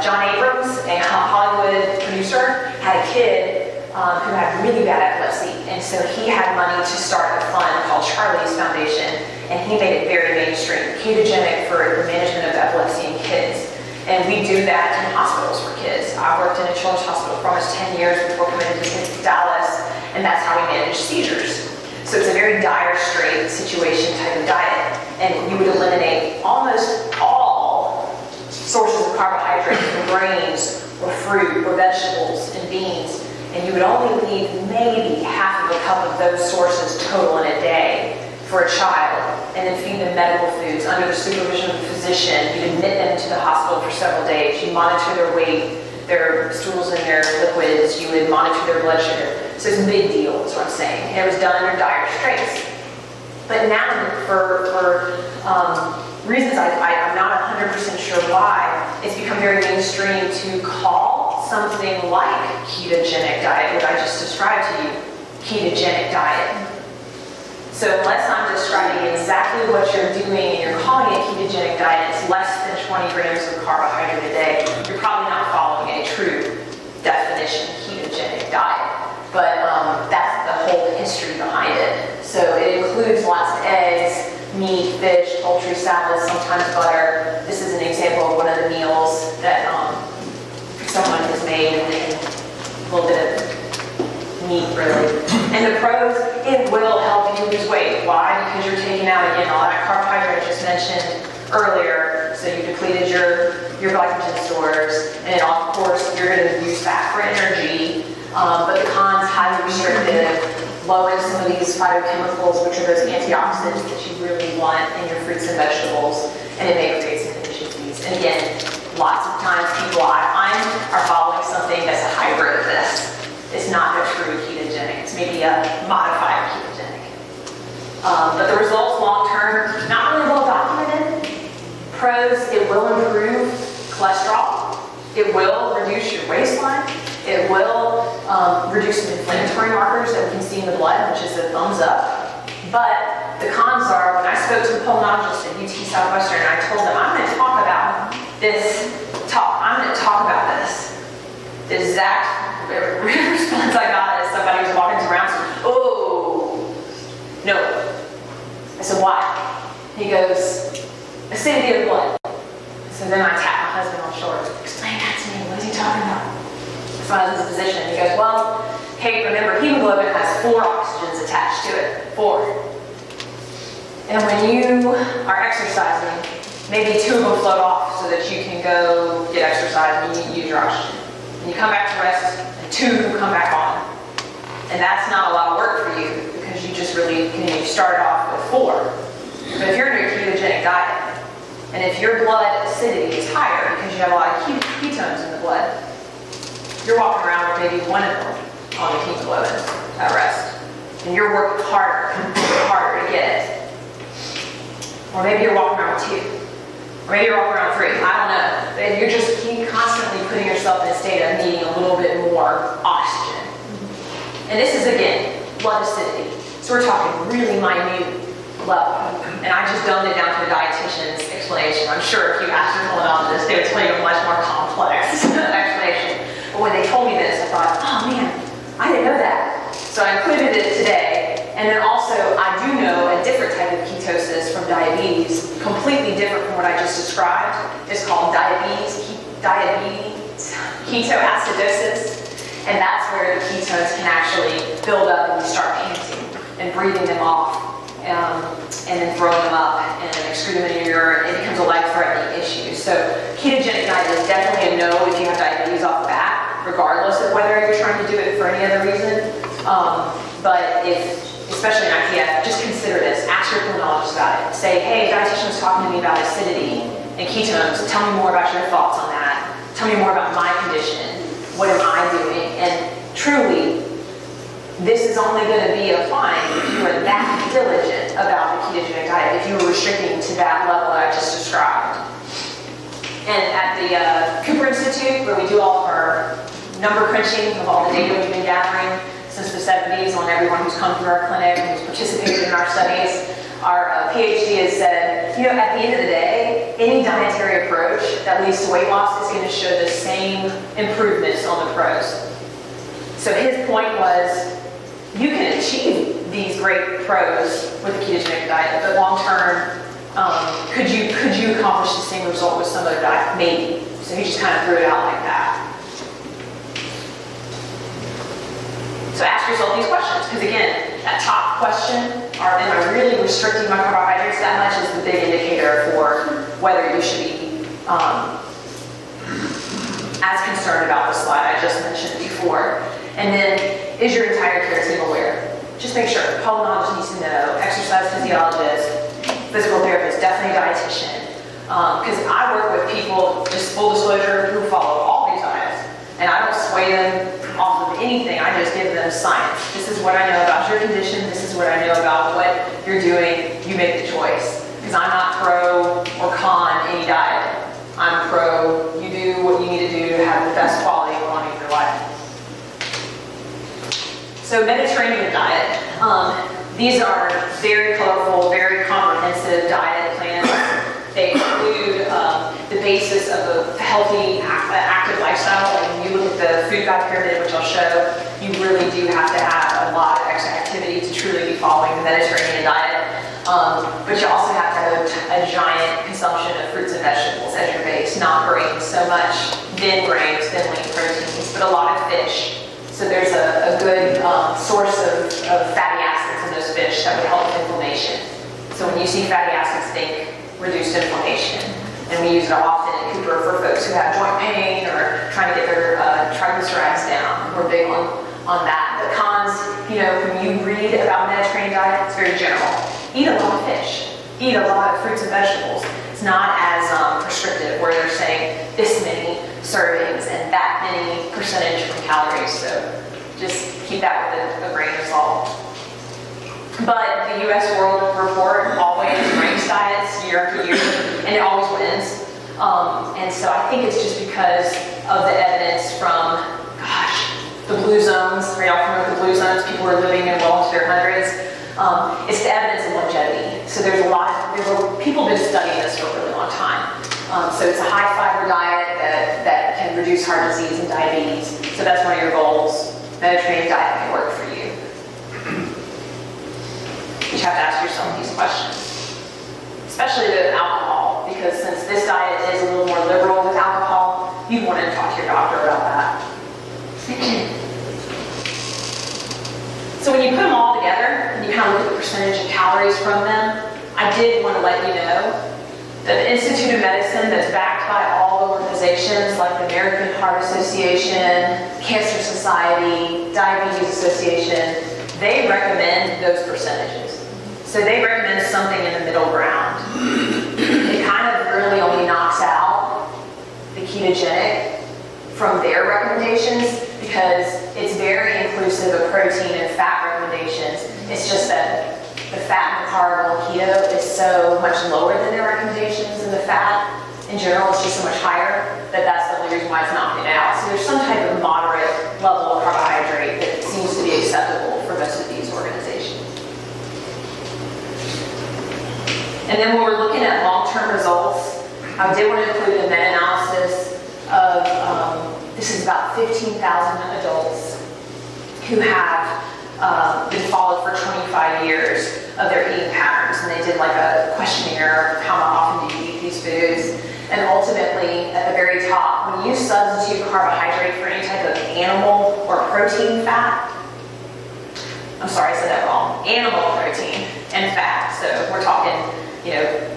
Speaker 10: John Abrams, a Hollywood producer, had a kid who had really bad epilepsy. And so he had money to start a fund called Charlie's Foundation, and he made it very mainstream, ketogenic for the management of epilepsy in kids. And we do that in hospitals for kids. I worked in a children's hospital for almost 10 years before coming to Dallas, and that's how we manage seizures. So it's a very dire straight situation type of diet. And you would eliminate almost all sources of carbohydrates from grains or fruit or vegetables and beans. And you would only leave maybe half of a cup of those sources total in a day for a child, and then feed them medical foods under the supervision of a physician. You'd admit them to the hospital for several days. You monitor their weight, their stools and their liquids. You would monitor their blood sugar. So it's a big deal, is what I'm saying. And it was done under dire straits. But now, for reasons I'm not 100% sure why, it's become very mainstream to call something like ketogenic diet, which I just described to you, ketogenic diet. So unless I'm describing exactly what you're doing and you're calling it ketogenic diet, it's less than 20 grams of carbohydrate a day, you're probably not following a true definition ketogenic diet. But that's the whole history behind it. So it includes lots of eggs, meat, fish, poultry, salads, sometimes butter. This is an example of one of the meals that someone has made, and then a little bit of meat, really. And the pros, it will help you lose weight. Why? Because you're taking out, again, all that carbohydrate I just mentioned earlier. So you depleted your glycogen stores, and of course, you're going to use fat for energy. But the cons, highly restrictive, low in some of these phytochemicals, which are those antioxidants that you really want in your fruits and vegetables, and it may create some deficiencies. And again, lots of times people I find are following something that's a hybrid of this. It's not a true ketogenic, it's maybe a modified ketogenic. But the results long-term, not really well documented. Pros, it will improve cholesterol. It will reduce your waistline. It will reduce some inflammatory markers that we can see in the blood, which is a thumbs up. But the cons are, when I spoke to the pulmonologist at UT Southwestern, I told them, I'm going to talk about this talk. I'm going to talk about this. The exact response I got is somebody was walking around and said, oh, no. I said, why? He goes, acidity of blood. So then I tapped my husband on the shoulder. Explain that to me. What is he talking about? My husband's a physician. He goes, well, hey, remember, hemoglobin has 4 oxygens attached to it. 4. And when you are exercising, maybe 2 of them float off so that you can go get exercise and you use your oxygen. And you come back to rest, and 2 come back on. And that's not a lot of work for you because you just really, you started off with 4. But if you're in a ketogenic diet, and if your blood acidity is higher because you have a lot of ketones in the blood, you're walking around with maybe 1 of them on the hemoglobin at rest. And you're working harder to get it. Or maybe you're walking around with 2. Or maybe you're walking around 3. I don't know. And you're just constantly putting yourself in a state of needing a little bit more oxygen. And this is, again, blood acidity. So we're talking really minute level. And I just dumbed it down to a dietitian's explanation. I'm sure if you asked your pulmonologist, they would tell you a much more complex explanation. But when they told me this, I thought, oh man, I didn't know that. So I included it today. And then also, I do know a different type of ketosis from diabetes, completely different from what I just described. It's called diabetes ketoacidosis. And that's where the ketones can actually build up and you start panting and breathing them off. And then throwing them up and excreting them in your urine, it becomes a life-threatening issue. So ketogenic diet is definitely a no if you have diabetes off the bat, regardless of whether you're trying to do it for any other reason. But especially in IPF, just consider this. Ask your pulmonologist about it. Say, hey, dietitian was talking to me about acidity and ketones. Tell me more about your thoughts on that. Tell me more about my condition. What am I doing? And truly, this is only going to be applying if you are that diligent about the ketogenic diet, if you were restricting to that level that I just described. And at the Cooper Institute, where we do all of our number crunching of all the data we've been gathering since the 70s on everyone who's come through our clinic and who's participated in our studies, our PhD has said, you know, at the end of the day, any dietary approach that leads to weight loss is going to show the same improvements on the pros. So his point was, you can achieve these great pros with the ketogenic diet, but long term, could you accomplish the same result with some other diet? Maybe. So he just kind of threw it out like that. So ask yourself these questions, because again, that top question, am I really restricting my carbohydrates that much, is the big indicator for whether you should be as concerned about the slide I just mentioned before. And then, is your entire care team aware? Just make sure. Pulmonologist needs to know, exercise physiologist, physical therapist, definitely dietitian. Because I work with people, just full disclosure, who follow all these diets. And I don't sway them off of anything, I just give them science. This is what I know about your condition, this is what I know about what you're doing, you make the choice. Because I'm not pro or con any diet. I'm pro, you do what you need to do to have the best quality of life in your life. So Mediterranean diet, these are very colorful, very comprehensive diet plans. They include the basis of a healthy, active lifestyle. Like when you look at the food guide pyramid, which I'll show, you really do have to have a lot of extra activity to truly be following the Mediterranean diet. But you also have to have a giant consumption of fruits and vegetables as your base, not grains so much, thin grains, thin lean proteins, but a lot of fish. So there's a good source of fatty acids in those fish that would help with inflammation. So when you see fatty acids, think reduced inflammation. And we use it often in Cooper for folks who have joint pain or trying to get their triglycerides down. We're big on that. The cons, you know, when you read about Mediterranean diet, it's very general. Eat a lot of fish. Eat a lot of fruits and vegetables. It's not as prescriptive where they're saying this many servings and that many percentage from calories. So just keep that with a grain of salt. But the U.S. World Report always ranks diets year after year, and it always wins. And so I think it's just because of the evidence from, the blue zones. Are y'all familiar with the blue zones? People are living in well into their hundreds. It's the evidence of longevity. So there's people have been studying this for a really long time. So it's a high fiber diet that can reduce heart disease and diabetes. So that's one of your goals. Mediterranean diet may work for you. You have to ask yourself these questions, especially with alcohol, because since this diet is a little more liberal with alcohol, you want to talk to your doctor about that. So when you put them all together, and you kind of look at the percentage of calories from them, I did want to let you know The Institute of Medicine that's backed by all organizations like the American Heart Association, Cancer Society, Diabetes Association, they recommend those percentages. So they recommend something in the middle ground. It kind of really only knocks out the ketogenic from their recommendations because it's very inclusive of protein and fat recommendations. It's just that the fat and carb on keto is so much lower than their recommendations, and the fat in general is just so much higher that that's the only reason why it's knocking it out. So there's some type of moderate level of carbohydrate that seems to be acceptable for most of these organizations. And then when we're looking at long-term results, I did want to include a meta-analysis of, this is about 15,000 adults who have been followed for 25 years of their eating patterns. And they did like a questionnaire of how often do you eat these foods. And ultimately, at the very top, when you substitute carbohydrate for any type of animal or protein fat, I'm sorry, I said that wrong, animal protein and fat. So we're talking,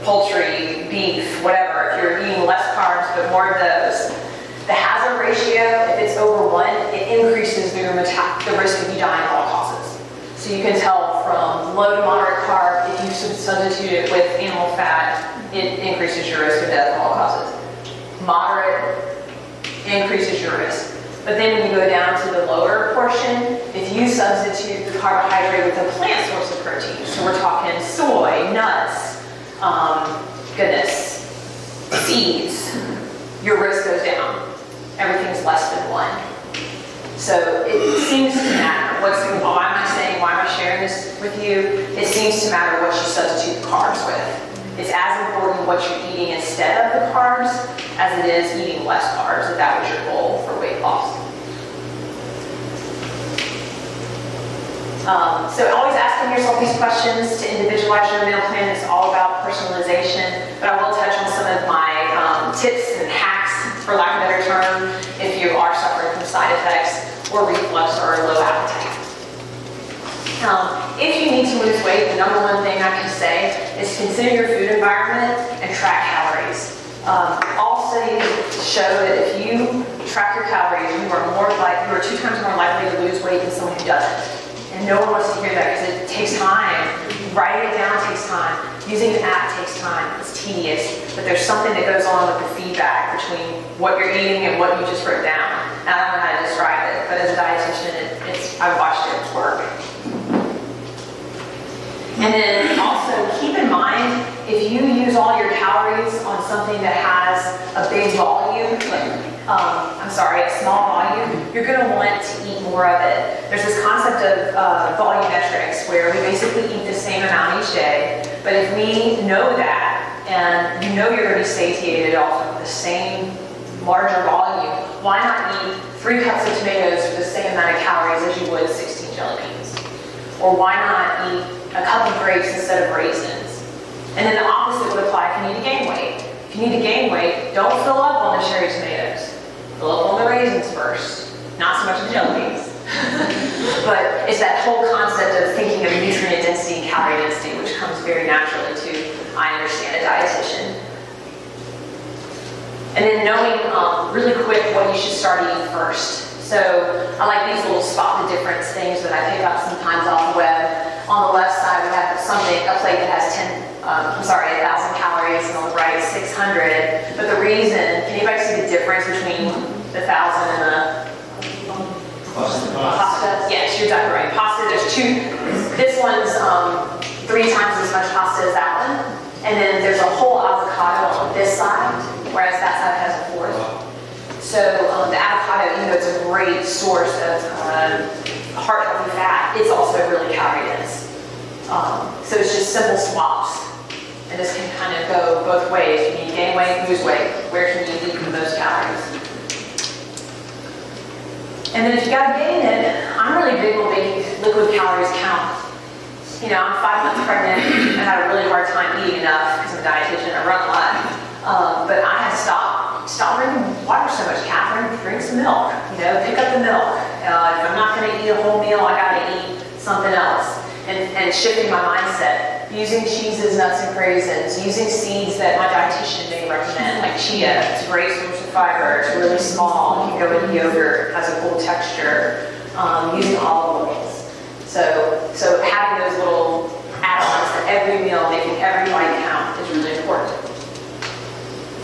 Speaker 10: poultry, beef, whatever. If you're eating less carbs, but more of those, the hazard ratio, if it's over 1, it increases the risk of you dying at all causes. So you can tell from low to moderate carb, if you substitute it with animal fat, it increases your risk of death at all causes. Moderate increases your risk. But then when you go down to the lower portion, if you substitute the carbohydrate with a plant source of protein, so we're talking soy, nuts, seeds, your risk goes down. Everything's less than 1. So it seems to matter. Why am I sharing this with you? It seems to matter what you substitute the carbs with. It's as important what you're eating instead of the carbs as it is eating less carbs, if that was your goal for weight loss. So always asking yourself these questions to individualize your meal plan. It's all about personalization, but I will touch on some of my tips and hacks, for lack of a better term, if you are suffering from side effects or reflux or low appetite. If you need to lose weight, the number one thing I can say is consider your food environment and track calories. All studies show that if you track your calories, you are 2 times more likely to lose weight than someone who doesn't. And no one wants to hear that because it takes time. Writing it down takes time. Using an app takes time. It's tedious. But there's something that goes on with the feedback between what you're eating and what you just wrote down. And I don't know how to describe it, but as a dietitian, I've watched it work. And then also keep in mind, if you use all your calories on something that has a big volume, a small volume, you're going to want to eat more of it. There's this concept of volumetrics where we basically eat the same amount each day, but if we know that and you know you're going to be satiated off of the same larger volume, why not eat 3 cups of tomatoes for the same amount of calories as you would 16 jelly beans? Or why not eat a cup of grapes instead of raisins? And then the opposite would apply if you need to gain weight. If you need to gain weight, don't fill up on the cherry tomatoes. Fill up on the raisins first. Not so much the jelly beans. But it's that whole concept of thinking of nutrient density and calorie density, which comes very naturally to, I understand, a dietitian. And then knowing really quick what you should start eating first. So I like these little spot the difference things that I pick up sometimes off the web. On the left side, we have a plate that has 1,000 calories, and on the right, 600. But the reason, can anybody see the difference between the 1,000 and the pasta? Yes, you're exactly right. Pasta, there's 2. This one's 3 times as much pasta as that one. And then there's a whole avocado on this side, whereas that side has a 4th. So the avocado, even though it's a great source of heart-healthy fat, it's also really calorie dense. So it's just simple swaps. And this can kind of go both ways. You need to gain weight, lose weight. Where can you leave the most calories? And then if you gotta gain it, I'm really big on making liquid calories count. I'm 5 months pregnant and had a really hard time eating enough because I'm a dietitian, I run a lot. But I had to stop drinking water so much. Catherine, drink some milk. Pick up the milk. If I'm not gonna eat a whole meal, I gotta eat something else. And shifting my mindset. using cheeses, nuts, and raisins, using seeds that my dietitian may recommend, like chia. It's a great source of fiber. It's really small. It can go into yogurt. It has a cool texture. Using olive oils. So having those little add-ons for every meal, making every bite count, is really important.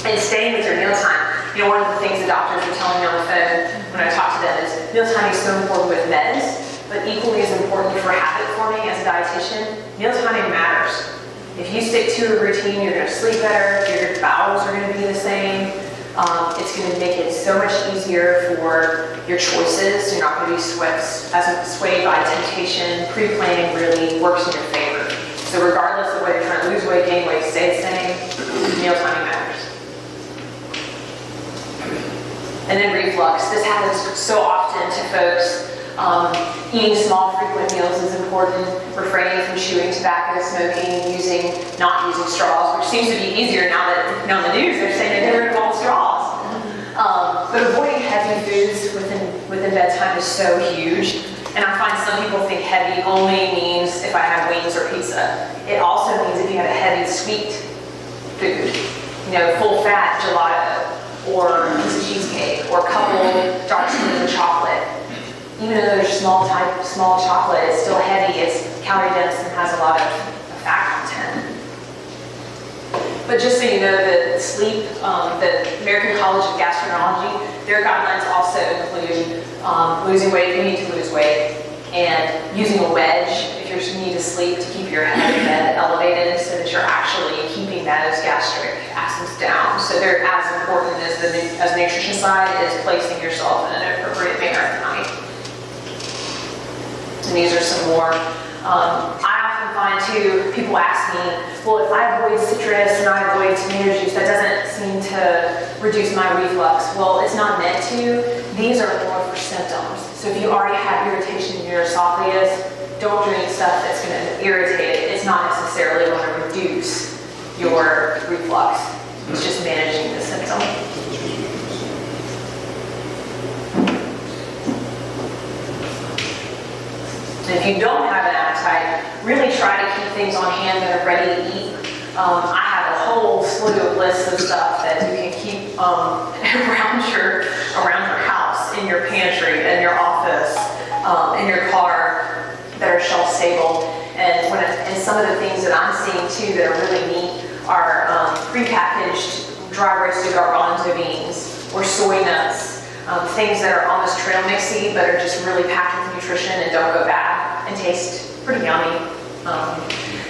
Speaker 10: And staying with your mealtime. You know, one of the things the doctors were telling me on the phone when I talked to them is mealtime is so important with meds, but equally as important for habit forming as a dietitian, mealtiming matters. If you stick to a routine, you're going to sleep better, your bowels are going to be the same. It's going to make it so much easier for your choices. You're not going to be swayed by temptation. Pre-planning really works in your favor. So regardless of whether you're trying to lose weight, gain weight, stay the same, mealtiming matters. And then reflux. This happens so often to folks. Eating small, frequent meals is important. Refraining from chewing tobacco, smoking, not using straws, which seems to be easier now that on the news they're saying they get rid of all the straws. But avoiding heavy foods within bedtime is so huge. And I find some people think heavy only means if I have wings or pizza. It also means if you have a heavy sweet food, full fat gelato, or a piece of cheesecake, or a couple dark spoons of chocolate. Even though there's small chocolate, it's still heavy, it's calorie dense and has a lot of fat content. But just so you know, the sleep, the American College of Gastroenterology, their guidelines also include losing weight if you need to lose weight, and using a wedge if you need to sleep to keep your head and bed elevated so that you're actually keeping those gastric acids down. So they're as important as the nutrition side is placing yourself in an appropriate manner at night. And these are some more. I often find too, people ask me, well, if I avoid citrus and I avoid tomato juice, that doesn't seem to reduce my reflux. Well, it's not meant to. These are more for symptoms. So if you already have irritation in your esophagus, don't drink stuff that's going to irritate it. It's not necessarily going to reduce your reflux. It's just managing the symptom. And if you don't have an appetite, really try to keep things on hand that are ready to eat. I have a whole slew of lists of stuff that you can keep around your house, in your pantry, in your office, in your car, that are shelf stable. And some of the things that I'm seeing too that are really neat are prepackaged dry roasted garbanzo beans or soy nuts. Things that are almost trail mixy but are just really packed with nutrition and don't go bad and taste pretty yummy.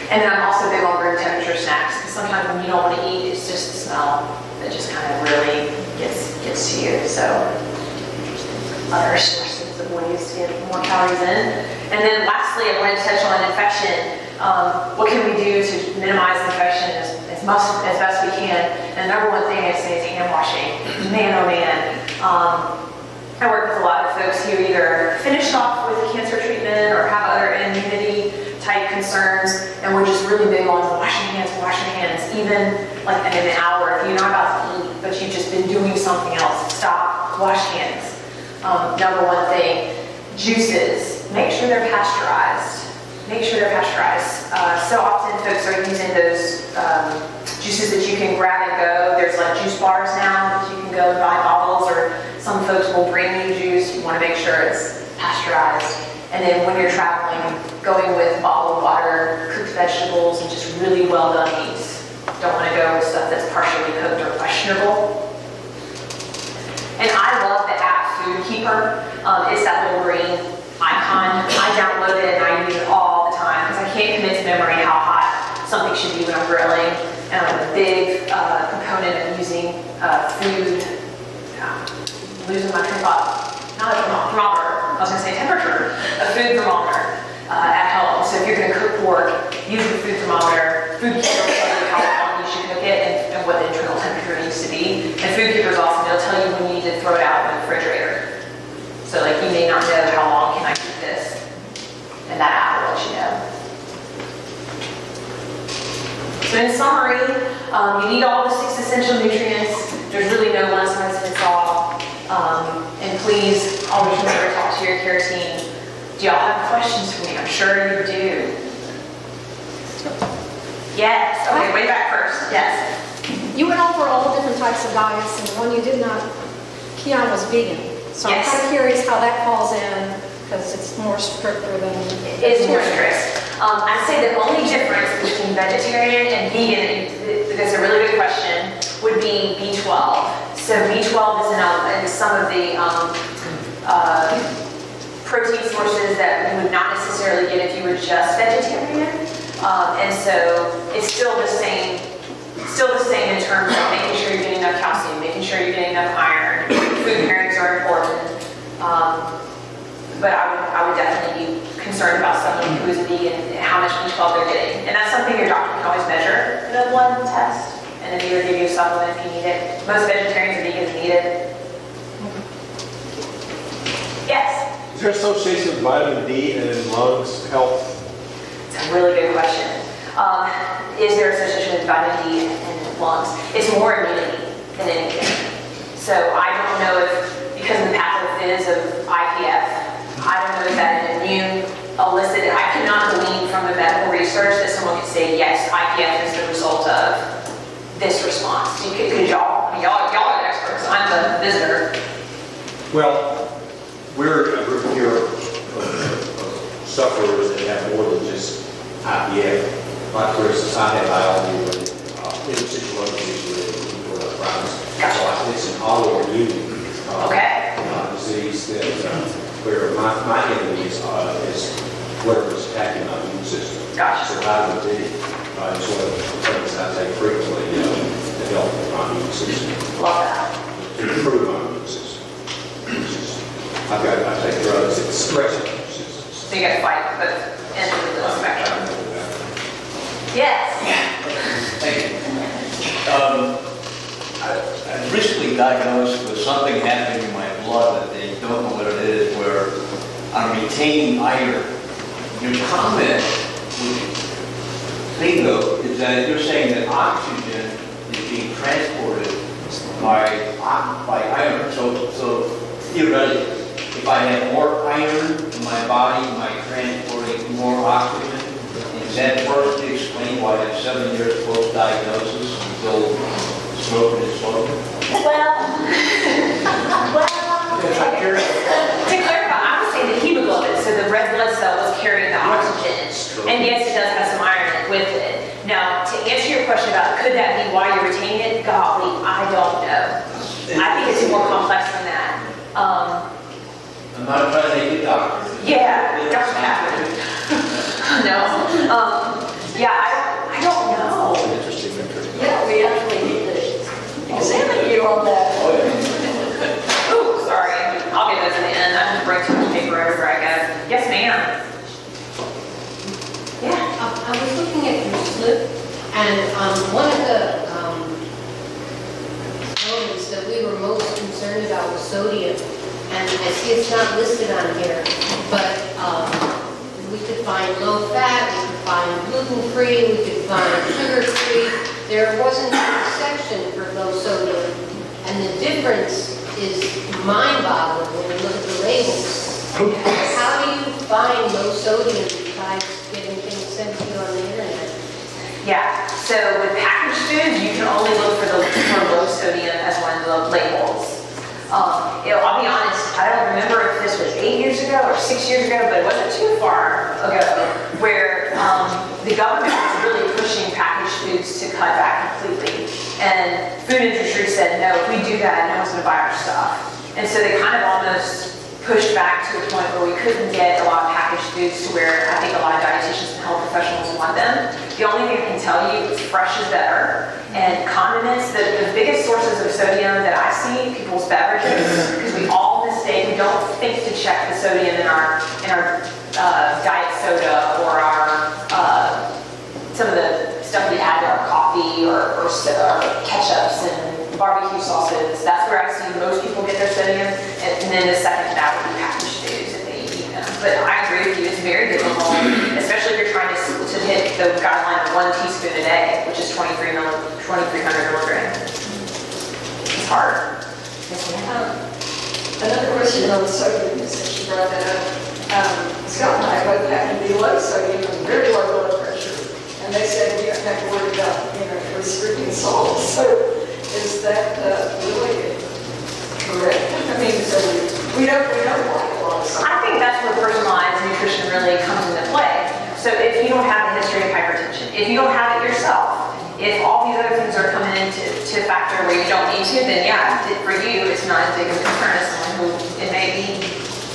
Speaker 10: And then I'm also big on room temperature snacks because sometimes when you don't want to eat, it's just the smell that just kind of really gets to you. So other sources of ways to get more calories in. And then lastly, I wanted to touch on infection. What can we do to minimize infection as best we can? And the number one thing I say is hand washing. Man, oh man. I work with a lot of folks who either finished off with cancer treatment or have other immunity type concerns, and we're just really big on wash your hands, even like in an hour. If you're not about to eat, but you've just been doing something else, stop, wash hands. Number one thing, juices, make sure they're pasteurized. So often folks are using those juices that you can grab and go. There's like juice bars now that you can go and buy bottles, or some folks will bring you juice. You want to make sure it's pasteurized. And then when you're traveling, going with bottled water, cooked vegetables, and just really well done meats. Don't want to go with stuff that's partially cooked or questionable. And I love the app Food Keeper. It's that little green icon. I download it and I use it all the time because I can't commit to memory how hot something should be when I'm grilling. And I'm a big proponent of using food, losing my train of thought, not a thermometer, I was going to say temperature, a food thermometer at home. So if you're going to cook pork, use the food thermometer. Food Keeper will tell you how long you should cook it and what the internal temperature needs to be. And Food Keeper is awesome. It'll tell you when you need to throw it out in the refrigerator. So like you may not know how long can I keep this, and that app will let you know. So in summary, you need all the 6 essential nutrients. There's really no one size fits all. And please always remember to talk to your care team. Do y'all have questions for me? I'm sure you do. Yes, okay, way back first, yes.
Speaker 11: You went over all different types of diets, and the one you did not key on was vegan. So I'm
Speaker 10: Yes.
Speaker 11: kind of curious how that falls in, because it's more stricter than...
Speaker 10: It is more strict. I'd say the only difference between vegetarian and vegan, because a really good question, would be B12. So B12 is in some of the protein sources that you would not necessarily get if you were just vegetarian. And so it's still the same in terms of making sure you're getting enough calcium, making sure you're getting enough iron. Food pairings are important. But I would definitely be concerned about someone who is a vegan and how much B12 they're getting. And that's something your doctor can always measure in a blood test, and then either give you a supplement if you need it. Most vegetarians and vegans need it. Yes?
Speaker 12: Is there association with vitamin D and lungs health?
Speaker 10: It's a really good question. Is there association with vitamin D and lungs? It's more immunity than anything. So I don't know if, because of the pathophys of IPF, I don't know if that an immune elicited. I cannot glean from the medical research that someone could say, yes, IPF is the result of this response. Because y'all are the experts. I'm the visitor.
Speaker 8: Well, we're a group here of sufferers that have more than just IPF. Like for instance, I have biology with interstitial with arthritis. So it's an autoimmune disease that where my enemy is whatever's attacking my immune system.
Speaker 10: Gotcha.
Speaker 8: So vitamin D is one of the things I take frequently to help my immune system.
Speaker 10: Love that.
Speaker 8: To improve my immune system. I take drugs that stress my immune system.
Speaker 10: So you got to fight both ends of the spectrum. Yes.
Speaker 7: Thank you. I'm recently diagnosed with something happening in my blood that they don't know what it is, where I'm retaining iron. Your comment, thing though, is that you're saying that oxygen is being transported by iron. So theoretically, if I have more iron in my body, am I transporting more oxygen? Is that first explain why I have 7 years post-diagnosis until smoking is smoking?
Speaker 10: Well, to clarify, I would say the hemoglobin, so the red blood cell was carrying the oxygen. And yes, it does have some iron with it. Now, to answer your question about could that be why you're retaining it, golly, I don't know. I think it's more complex than that.
Speaker 7: I'm not trying to make a doctor.
Speaker 10: Yeah, Dr. Katherine. No. I don't know.
Speaker 1: Yeah, we actually need to examine you on that.
Speaker 10: Ooh, sorry. I'll get those in the end. I just bring too much paper everywhere I go. Yes, ma'am. Yeah.
Speaker 5: I was looking at your slip, and one of the elements that we were most concerned about was sodium. And I see it's not listed on here, but we could find low fat, we could find gluten-free, we could find sugar-free. There wasn't a section for low sodium. And the difference is mind-boggling when you look at the labels. How do you find low sodium besides getting things sent to you on the internet?
Speaker 10: Yeah. So with packaged foods, you can only look for low sodium as one of the labels. I'll be honest, I don't remember if this was 8 years ago or 6 years ago, but it wasn't too far ago, where the government was really pushing packaged foods to cut back completely. And food industry said, no, if we do that, no one's going to buy our stuff. And so they kind of almost pushed back to a point where we couldn't get a lot of packaged foods to where I think a lot of dietitians and health professionals want them. The only thing I can tell you is fresh is better. And condiments, the biggest sources of sodium that I see in people's beverages, because we all mistake, we don't think to check the sodium in our diet soda or our some of the stuff we add to our coffee or ketchups and barbecue sauces. That's where I see most people get their sodium, and then the second to that would be packaged foods if they eat them. But I agree with you, it's very difficult, especially if you're trying to hit the guideline of 1 teaspoon a day, which is 2,300 milligrams. It's hard.
Speaker 1: Another question on sodium, since you brought that up. Scott and I both happen to be low sodium and very low blood pressure. And they said, have worried about, restricting salt. So is that really correct? I mean, so we don't like a lot of salt.
Speaker 10: I think that's where personalized nutrition really comes into play. So if you don't have a history of hypertension, if you don't have it yourself, if all these other things are coming into factor where you don't need to, then yeah, for you, it's not as big of a concern as someone who it may be.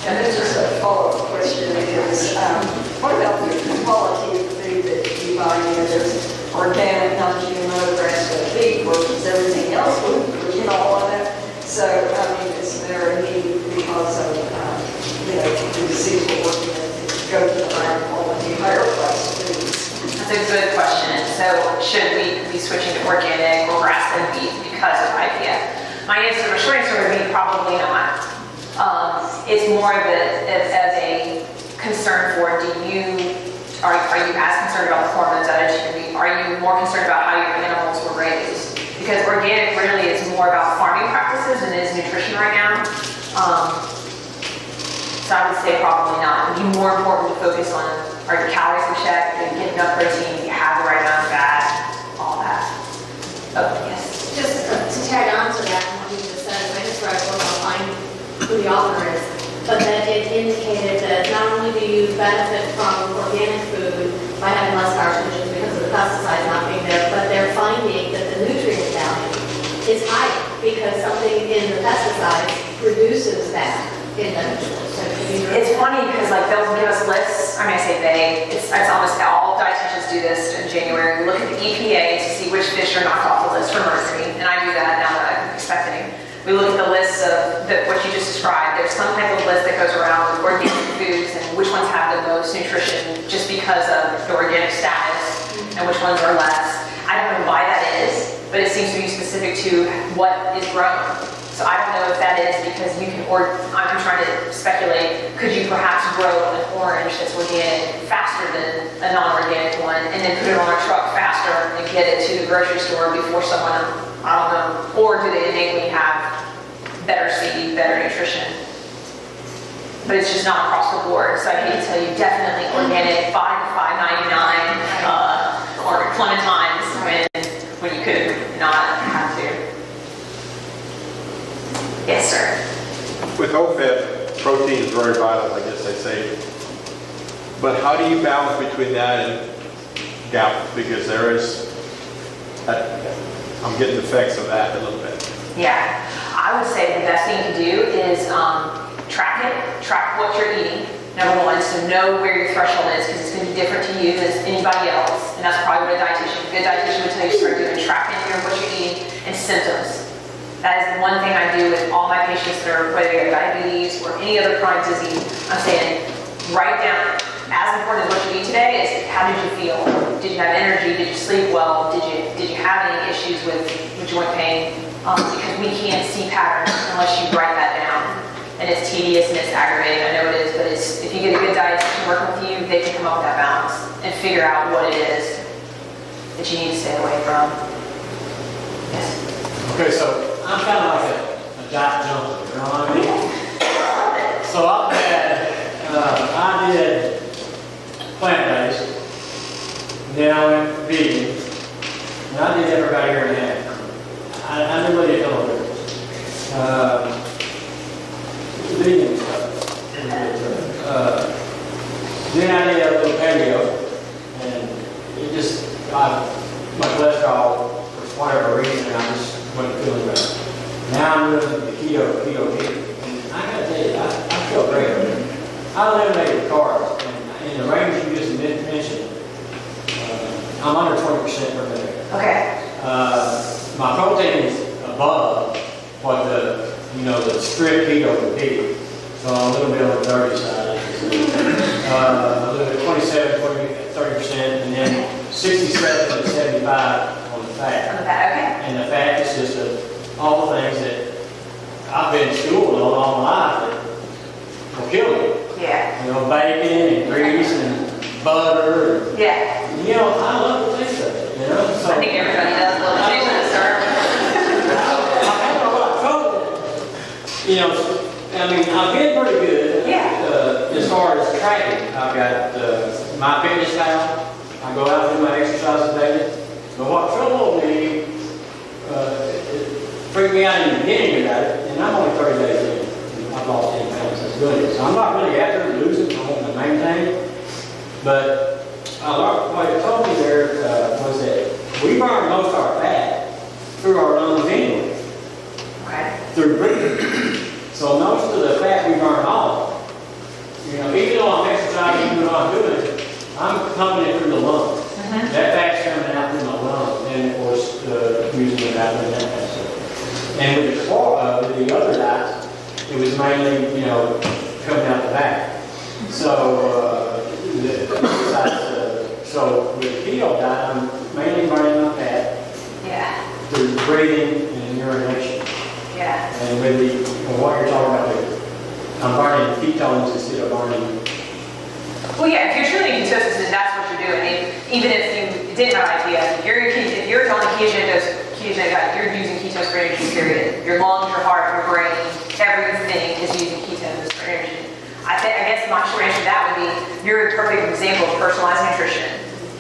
Speaker 1: And then just a follow-up question is, what about the quality of food that you buy? There's organic, non-GMO, grass-fed beef versus everything else, all of that. So, I mean, is there a need because of, the disease we're working with to go to the higher quality, higher price foods?
Speaker 10: That's a good question. So should we be switching to organic or grass-fed beef because of IPF? My short answer would be probably not. It's more of as a concern for are you as concerned about the hormones that enter your meat? Are you more concerned about how your animals were raised? Because organic really is more about farming practices than it is nutrition right now. So I would say probably not. It would be more important to focus on are your calories in check, are you getting enough protein, do you have the right amount of fat, all that. Oh, yes.
Speaker 3: Just to tag on to that, what you just said, I just read a book, I'll find who the author is, but that it indicated that not only do you benefit from organic food by having less carcinogens because of the pesticides not being there, but they're finding that the nutrient value is higher because something in the pesticides reduces that in the nutrients.
Speaker 10: It's funny because they'll give us lists. I mean, I say they. It's almost all dietitians do this in January. We look at the EPA to see which fish are knocked off the list for mercury, and I do that now that I'm expecting. We look at the lists of what you just described. There's some type of list that goes around with organic foods and which ones have the most nutrition just because of the organic status and which ones are less. I don't know why that is, but it seems to be specific to what is grown. So I don't know if that is because you can, or I'm trying to speculate, could you perhaps grow an orange that's organic faster than a non-organic one and then put it on a truck faster and get it to the grocery store before someone, I don't know, or do they innately have better seed, better nutrition? But it's just not across the board. So I can tell you definitely organic, $5 to $5.99, or clementines when you could not have to. Yes, sir.
Speaker 12: With whole-fed, protein is very vital, I guess they say. But how do you balance between that and gout? Because there is, I'm getting the effects of that a little bit.
Speaker 10: Yeah, I would say the best thing to do is track it, track what you're eating, number one, so know where your threshold is because it's going to be different to you than anybody else, and that's probably what a good dietitian would tell you to start doing, tracking what you're eating and symptoms. That is the one thing I do with all my patients that are, whether they have diabetes or any other chronic disease. I'm saying, write down, as important as what you eat today is how did you feel? Did you have energy? Did you sleep well? Did you have any issues with joint pain? Because we can't see patterns unless you write that down. And it's tedious and it's aggravating, I know it is, but if you get a good dietitian working with you, they can come up with that balance and figure out what it is that you need to stay away from. Yes.
Speaker 13: Okay, so I'm kind of like a diet junkie, you know what I mean? So I did plant-based, then I went vegan, and I did that for about a year and a half. I really didn't know what it was. Vegan stuff. Then I did a little paleo, and it just, my cholesterol, for whatever reason, I just wasn't feeling better. Now I'm doing the keto and I gotta tell you, I feel great. I eliminated carbs, and in the range you just mentioned, I'm under 20% per day.
Speaker 10: Okay.
Speaker 13: My protein is above what the strict keto would be, so I'm a little bit on the 30 side. A little bit 27, 30%, and then 67 to 75 on the fat.
Speaker 10: On the fat, okay.
Speaker 13: And the fat consists of all the things that I've been schooled on all my life that will kill you.
Speaker 10: Yeah.
Speaker 13: Bacon and grease and butter.
Speaker 10: Yeah.
Speaker 13: I love the taste of it, So,
Speaker 10: I think everybody does love the taste of it, sir.
Speaker 13: I'm having a lot of trouble. I've been pretty good.
Speaker 10: Yeah.
Speaker 13: As far as tracking, I've got my fitness pal. I go out and do my exercises daily. But what troubled me, it freaked me out in the beginning about it, and I'm only 30 days in, and I've lost 10 pounds since doing it. So I'm not really after losing, I want to maintain. But what it told me there was that we burn most of our fat through our lungs anyway, through breathing. So most of the fat we burn off. You know, even though I'm exercising, even though I'm doing it, I'm pumping it through the lungs. That fat's coming out through my lungs, and of course, using it out and that kind of stuff. And with the other diets, it was mainly, you know, coming out the back. So, so with the keto diet, I'm mainly burning my fat through breathing and urination. And with what you're talking about there, I'm burning ketones instead of burning.
Speaker 10: Well, yeah, if you're truly in ketosis, then that's what you're doing. Even if you didn't have IPF, if you're on a ketogenic diet, you're using ketones for energy, period. Your lungs, your heart, your brain, everything is using ketones for energy. I guess my short answer to that would be, you're a perfect example of personalized nutrition.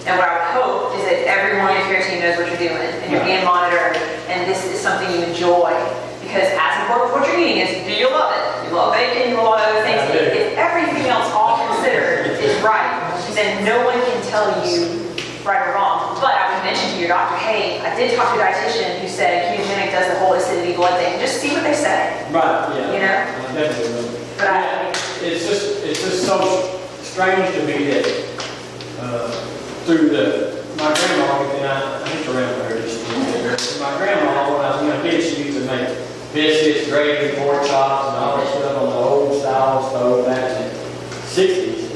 Speaker 10: And what I would hope is that everyone in your team knows what you're doing, and you're being monitored, and this is something you enjoy. Because as important as what you're eating is, do you love it? You love bacon, you love other things. If everything else all considered is right, then no one can tell you right or wrong. But I would mention to your doctor, hey, I did talk to a dietitian who said ketogenic does the whole acidity blood thing. Just see what they say.
Speaker 13: Right, yeah.
Speaker 10: You know?
Speaker 13: Definitely.
Speaker 10: But
Speaker 13: it's just so strange to me that through my grandma, and I hate to remember her, my grandma, when I was a kid, she used to make biscuits, gravy, pork chops, and all that stuff on the old style stove back in the 60s.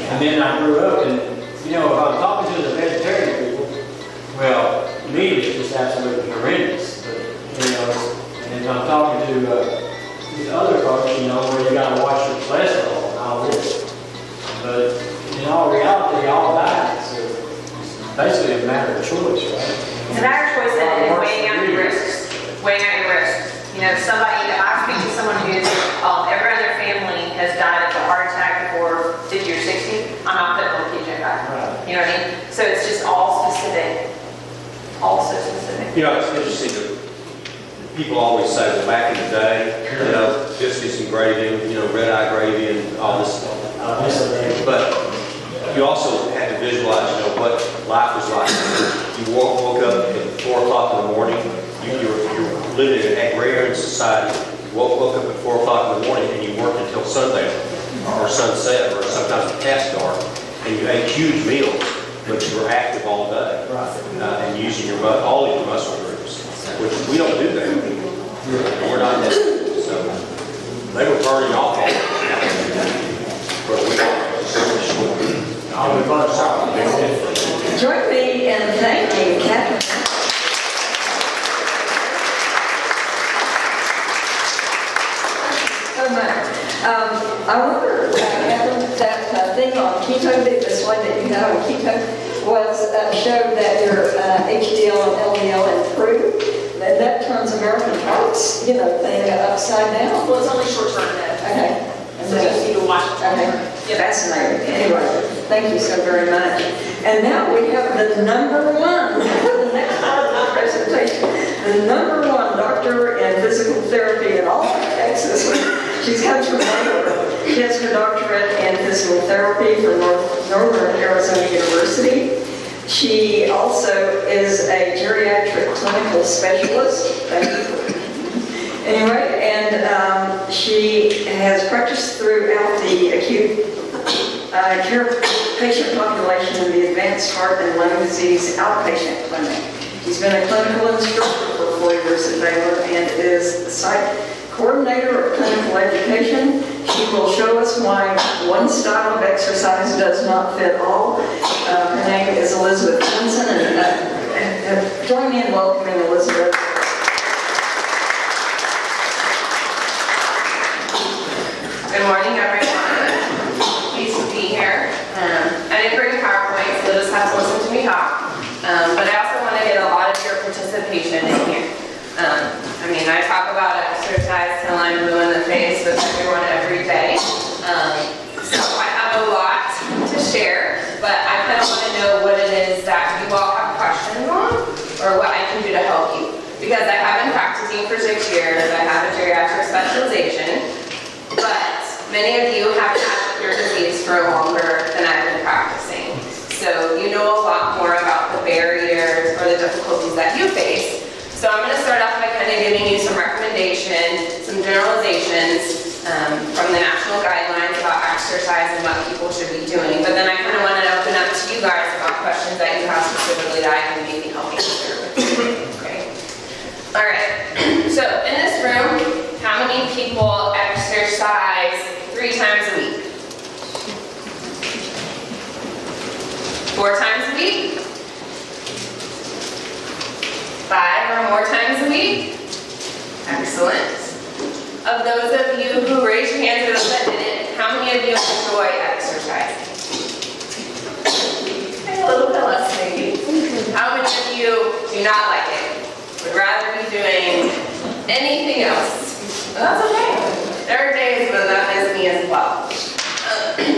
Speaker 13: And then I grew up, and you know, if I was talking to the vegetarian people, well, meat is just absolutely horrendous. But, you know, and if I'm talking to these other folks, you know, where you got to watch your cholesterol and all this. But in all reality, all diets are basically a matter of choice, right?
Speaker 10: it's a matter of choice and weighing out your risks. Weighing out your risks. You know, I speak to someone who's, everyone in their family has died of a heart attack before 50 or 60. I'm not putting on a ketogenic diet.
Speaker 13: Right.
Speaker 10: You know what I mean? So it's just all specific. All so specific.
Speaker 8: You know, it's interesting that people always say, well, back in the day, you know, biscuits and gravy, you know, red-eye gravy and all this stuff. But you also have to visualize, you know, what life was like. You woke up at 4 o'clock in the morning, you're living in an agrarian society, you woke up at 4 o'clock in the morning and you worked until sundown, or sunset, or sometimes past dark, and you ate huge meals, but you were active all day, and using all of your muscle groups, which we don't do that anymore. We're not that, so they were burning off all that. But we don't.
Speaker 1: Join me in thanking Katherine. So much. I wonder, Katherine, that thing on keto, this one that you had on keto, showed that your HDL and LDL improved. That turns American hearts, thing upside down.
Speaker 10: Well, it's only short-term though.
Speaker 1: Okay.
Speaker 10: So you just need to watch it.
Speaker 1: Okay. Fascinating. Anyway, thank you so very much. And now we have the number one, the next part of the presentation, the number one doctor in physical therapy in all of Texas. She's come from Baylor. She has her doctorate in physical therapy from Northern Arizona University. She also is a geriatric clinical specialist. Thank you. Anyway, and she has practiced throughout the acute care patient population in the advanced heart and lung disease outpatient clinic. She's been a clinical instructor for 4 years at Baylor and is the site coordinator of clinical education. She will show us why one style of exercise does not fit all. Her name is Elizabeth Jenkins, and join me in welcoming Elizabeth.
Speaker 10: Good morning, everyone. Pleased to be here. I didn't bring a PowerPoint, so you'll just have to listen to me talk. But I also want to get a lot of your participation in here. I talk about exercise till I'm blue in the face with everyone every day. So I have a lot to share, but I kind of want to know what it is that you all have years, I have a geriatric specialization, but many of you have had your disease for longer than I've been practicing. So you know a lot more about the barriers or the difficulties that you face. So I'm going to start off by kind of giving you some recommendations, some generalizations from the national guidelines about exercise and what people should be doing. But then I kind of want to open up to you guys about questions that you have specifically that I can maybe help answer. Okay. All right. So in this room, how many people exercise 3 times a week? 4 times a week? 5 or more times a week? Excellent. Of those of you who raised your hands that didn't, how many of you enjoy exercise? Okay, a little bit less maybe. How many of you do not like it? Would rather be doing anything else? Well, that's okay. There are days when that is me as well.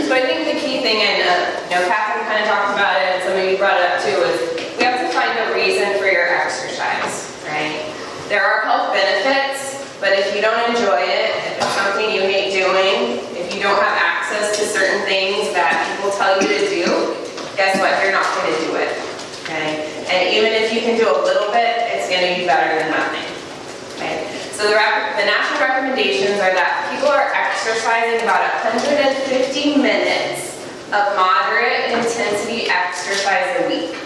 Speaker 10: So I think the key thing, and Katherine kind of talked about it, and some of you brought it up too, is we have to find a reason for your exercise, right? There are health benefits, but if you don't enjoy it, if it's something you hate doing, if you don't have access to certain things that people tell you to do, guess what? You're not going to do it, okay? And even if you can do a little bit, it's going to be better than nothing, okay? So the national recommendations are that people are exercising about 150 minutes of moderate intensity exercise a week.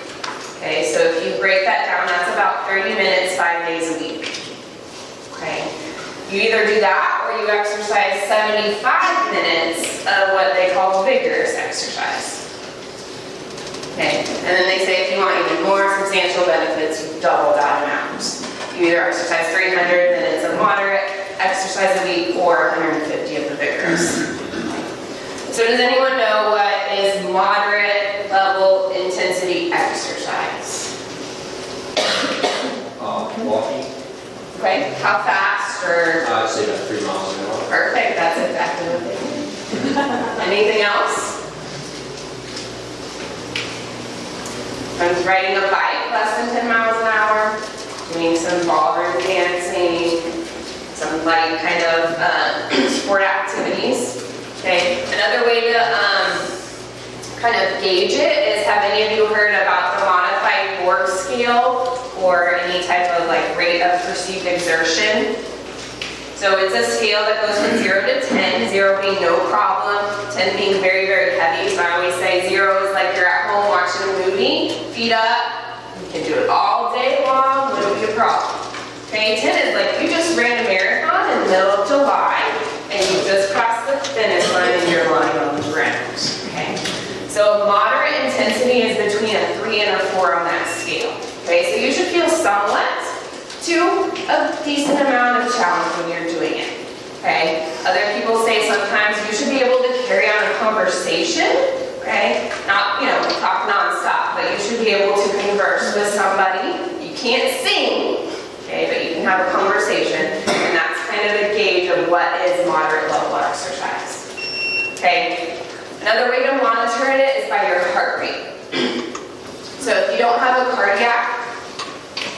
Speaker 10: Okay, so if you break that down, that's about 30 minutes, 5 days a week. Okay, you either do that or you exercise 75 minutes of what they call vigorous exercise. Okay, and then they say if you want even more substantial benefits, you double that amount. You either exercise 300 minutes of moderate exercise a week or 150 of the vigorous. So does anyone know what is moderate level intensity exercise?
Speaker 8: Walking.
Speaker 10: Okay, how fast or?
Speaker 8: I'd say about 3 miles an hour.
Speaker 10: Perfect, that's exactly what they mean. Anything else? Someone's riding a bike less than 10 miles an hour, doing some ballroom dancing, some light kind of sport activities. Okay, another way to kind of gauge it is, have any of you heard about the modified Borg scale or any type of like rate of perceived exertion? So it's a scale that goes from 0 to 10, 0 being no problem, 10 being very, very heavy. So I always say 0 is like you're at home watching a movie, feet up, you can do it all day long, wouldn't be a problem. Okay, 10 is like you just ran a marathon in the middle of July and you just crossed the finish line and you're lying on the ground. Okay, so moderate intensity is between a 3 and a 4 on that scale. Okay, so you should feel somewhat to a decent amount of challenge when you're doing it. Okay, other people say sometimes you should be able to carry on a conversation. Okay, not talk nonstop, but you should be able to converse with somebody. You can't sing. Okay, but you can have a conversation, and that's kind of a gauge of what is moderate level exercise. Okay, another way to monitor it is by your heart rate. So if you don't have a cardiac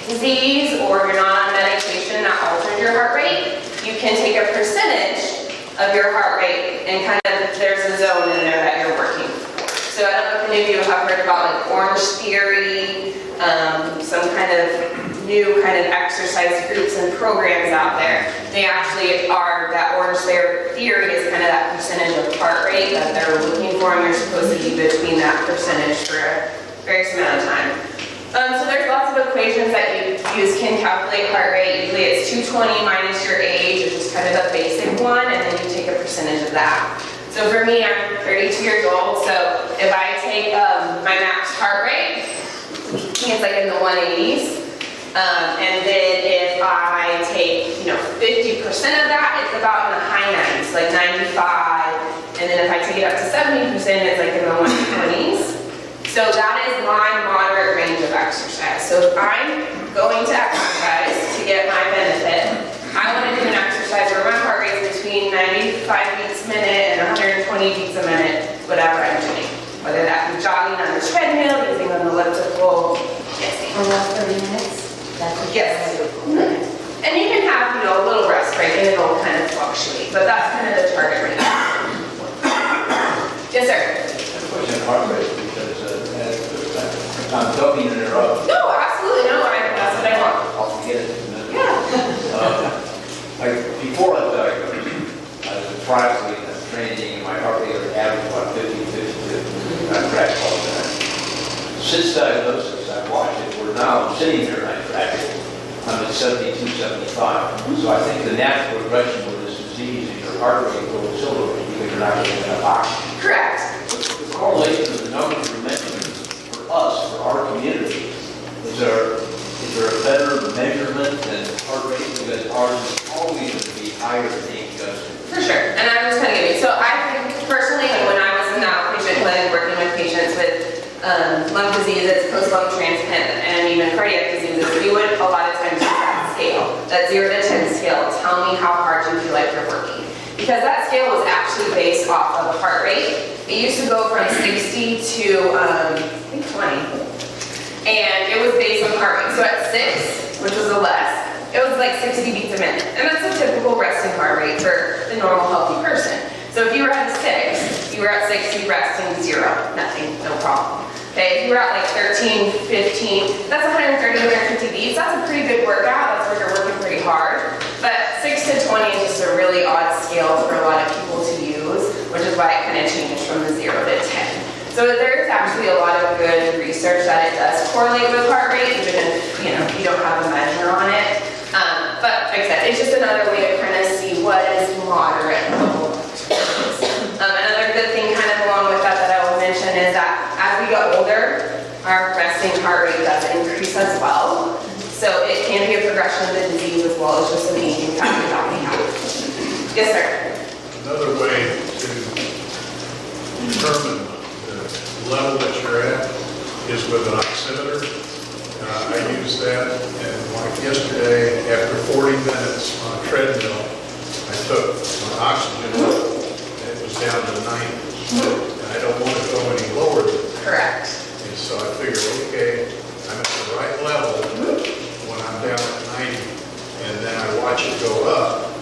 Speaker 10: disease or you're not on medication that alters your heart rate, you can take a percentage of your heart rate and kind of, there's a zone in there that you're working for. So I don't know if any of you have heard about like Orange Theory, some kind of new kind of exercise groups and programs out there. They actually are, that Orange Theory is kind of that percentage of heart rate that they're looking for, and you're supposed to be between that percentage for a various amount of time. So there's lots of equations that you use can calculate heart rate. Usually it's 220 minus your age, which is kind of a basic one, and then you take a percentage of that. So for me, I'm 32 years old, so if I take my max heart rate, I think it's like in the 180s, and then if I take 50% of that, it's about in the high 90s, like 95, and then if I take it up to 70%, it's like in the 120s. So that is my moderate range of exercise. So if I'm going to exercise to get my benefit, I want to do an exercise where my heart rate is between 95 beats a minute and 120 beats a minute, whatever I'm doing. Whether that be jogging on the treadmill, using an elliptical, yes.
Speaker 3: For last 30 minutes?
Speaker 10: Yes. And you can have, a little and it'll kind of fluctuate, but that's kind of the target range. Yes, sir?
Speaker 7: Question on heart rate, because don't mean to interrupt.
Speaker 10: No, absolutely, no, that's what I want.
Speaker 7: I'll forget it in a minute.
Speaker 10: Yeah.
Speaker 7: Before I was diagnosed, I was a triathlete and training, and my heart rate averaged about 50, 50. I tracked all of that. Since diagnosis, I've watched it. We're now sitting here and I track it. I'm at 72, 75. So I think the natural progression of this disease is your heart rate will accelerate because you're not getting enough oxygen.
Speaker 10: Correct.
Speaker 7: The correlation of the numbers you're mentioning for us, for our community, is there a better measurement than heart rate? Because ours is always going to be higher than age-adjusted.
Speaker 10: For sure, and I'm just kind of giving, so I think personally, when I was in the outpatient clinic working with patients with lung diseases, post-lung transplant, and even cardiac diseases, we would a lot of times use that scale, that 0 to 10 scale. Tell me how hard you feel like you're working. Because that scale was actually based off of heart rate. It used to go from 60 to, I think 20. And it was based on heart rate. So at 6, which was the less, it was like 60 beats a minute. And that's a typical resting heart rate for the normal healthy person. So if you were at 6, you were at 60, resting 0, nothing, no problem. Okay, if you were at like 13, 15, that's 130, 150 beats. That's a pretty good workout. That's where you're working pretty hard. But 6 to 20 is just a really odd scale for a lot of people to use, which is why it kind of changed from the 0 to 10. So there's actually a lot of good research that it does correlate with heart rate, even if you don't have a measure on it. But like I said, it's just another way to kind of see what is moderate level. Another good thing kind of along with that I will mention is that as we get older, our resting heart rate does increase as well. So it can be a progression of the disease as well as just an aging factor that we have. Yes, sir?
Speaker 2: Another way to determine the level that you're at is with an oximeter. I use that, and like yesterday, after 40 minutes on a treadmill, I took my oxygen level, and it was down to 90. And I don't want to go any lower than that.
Speaker 10: Correct.
Speaker 2: And so I figured, okay, I'm at the right level when I'm down at 90, and then I watch it go up,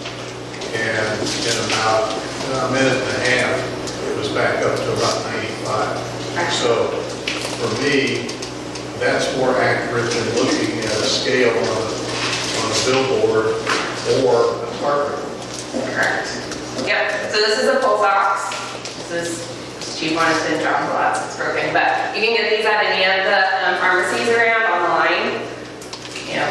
Speaker 2: and in about a minute and a half, it was back up to about 95. So for me, that's more accurate than looking at a scale on a billboard or a heart rate.
Speaker 10: Correct. Yep. So this is a pulse ox. This is cheap one. It's been dropped a lot. It's broken, but you can get these at any of the pharmacies around on the line.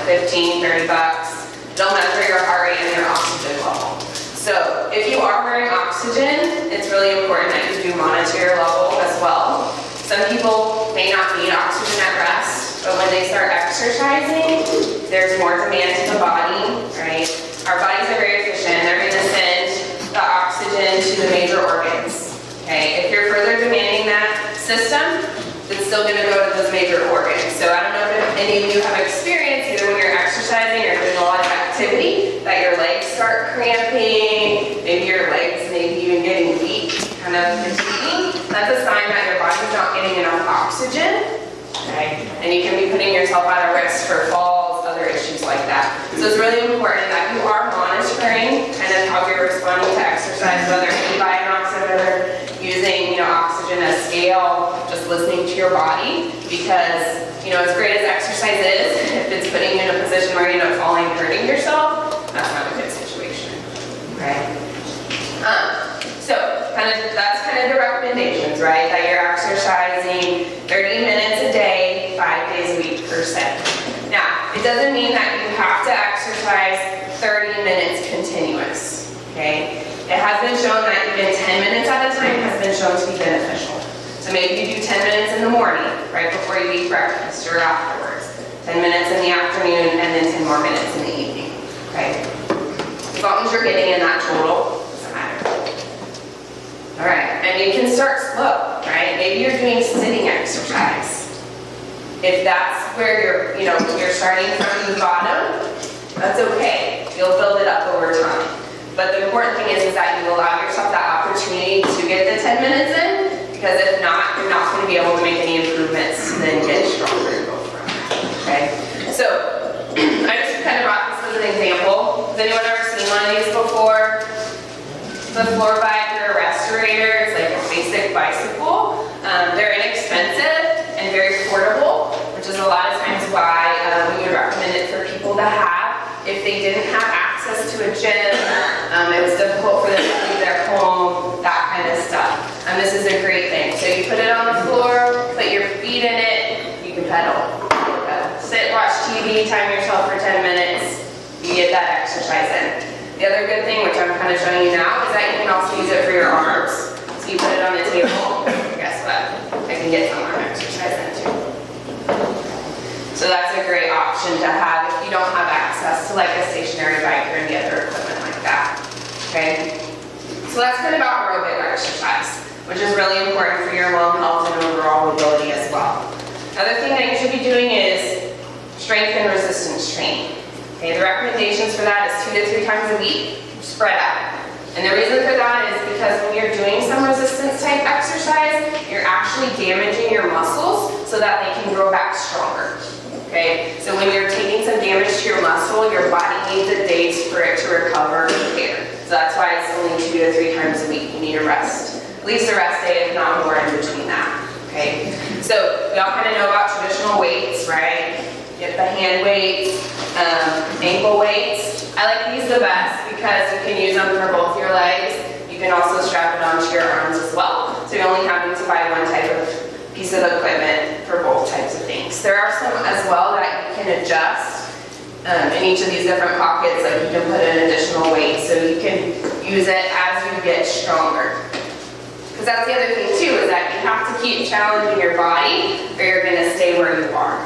Speaker 10: 15, 30 bucks. They'll measure your heart rate and your oxygen level. So if you are wearing oxygen, it's really important that you do monitor your level as well. Some people may not need oxygen at rest, but when they start exercising, there's more demand to the body, right? Our bodies are very efficient. They're going to send the oxygen to the major organs, okay? If you're further demanding that system, it's still going to go to those major organs. So I don't know if any of you have experienced, either when you're exercising or doing a lot of activity, that your legs start cramping, maybe your legs maybe even getting weak, kind of fatiguing. That's a sign that your body's not getting enough oxygen, okay? And you can be putting yourself at a risk for falls, other issues like that. So it's really important that you are monitoring kind of how you're responding to exercise, whether it's by an oximeter, using oxygen as scale, just listening to your body, because as great as exercise is, if it's putting you in a position where you end up falling and hurting yourself, that's not a good situation, right? So that's kind of the recommendations, right? That you're exercising 30 minutes a day, 5 days a week per se. Now, it doesn't mean that you have to exercise 30 minutes continuous, okay? It has been shown that even 10 minutes at a time has been shown to be beneficial. So maybe you do 10 minutes in the morning, right before you eat breakfast or afterwards. 10 minutes in the afternoon, and then 10 more minutes in the evening, okay? As long as you're getting in that total, doesn't matter. All right, and you can start slow, right? Maybe you're doing sitting exercise. If that's where you're starting from the bottom, that's okay. You'll build it up over time. But the important thing is that you allow yourself that opportunity to get the 10 minutes in, because if not, you're not going to be able to make any improvements to then get stronger and go from there, okay? So, I just kind of brought this as an example. Has anyone ever seen one of
Speaker 14: on these before. The floor bike or a respirator is like a basic bicycle. They're inexpensive and very portable, which is a lot of times why we would recommend it for people to have. If they didn't have access to a gym, it was difficult for them to leave their home, that kind of stuff. And this is a great thing. So you put it on the floor, put your feet in it, you can pedal. Sit, watch TV, time yourself for 10 minutes, you get that exercise in. The other good thing, which I'm kind of showing you now, is that you can also use it for your arms. So you put it on the table, guess what? I can get some arm exercise in too. So that's a great option to have if you don't have access to like a stationary bike or any other equipment like that, okay? So that's good about aerobic exercise, which is really important for your lung health and overall mobility as well. Another thing that you should be doing is strength and resistance training. Okay, the recommendations for that is 2 to 3 times a week, spread out. And the reason for that is because when you're doing some resistance type exercise, you're actually damaging your muscles so that they can grow back stronger. Okay, so when you're taking some damage to your muscle, your body needs a day for it to recover and repair. So that's why it's only 2 to 3 times a week you need a rest. At least a rest day, if not more in between that. Okay, so we all kind of know about traditional weights, right? Get the hand weights, ankle weights. I like these the best because you can use them for both your legs. You can also strap it onto your arms as well. So you're only having to buy one type of piece of equipment for both types of things. There are some as well that you can adjust in each of these different pockets. Like you can put an additional weight so you can use it as you get stronger. Because that's the other thing too, is that you have to keep challenging your body or you're going to stay where you are.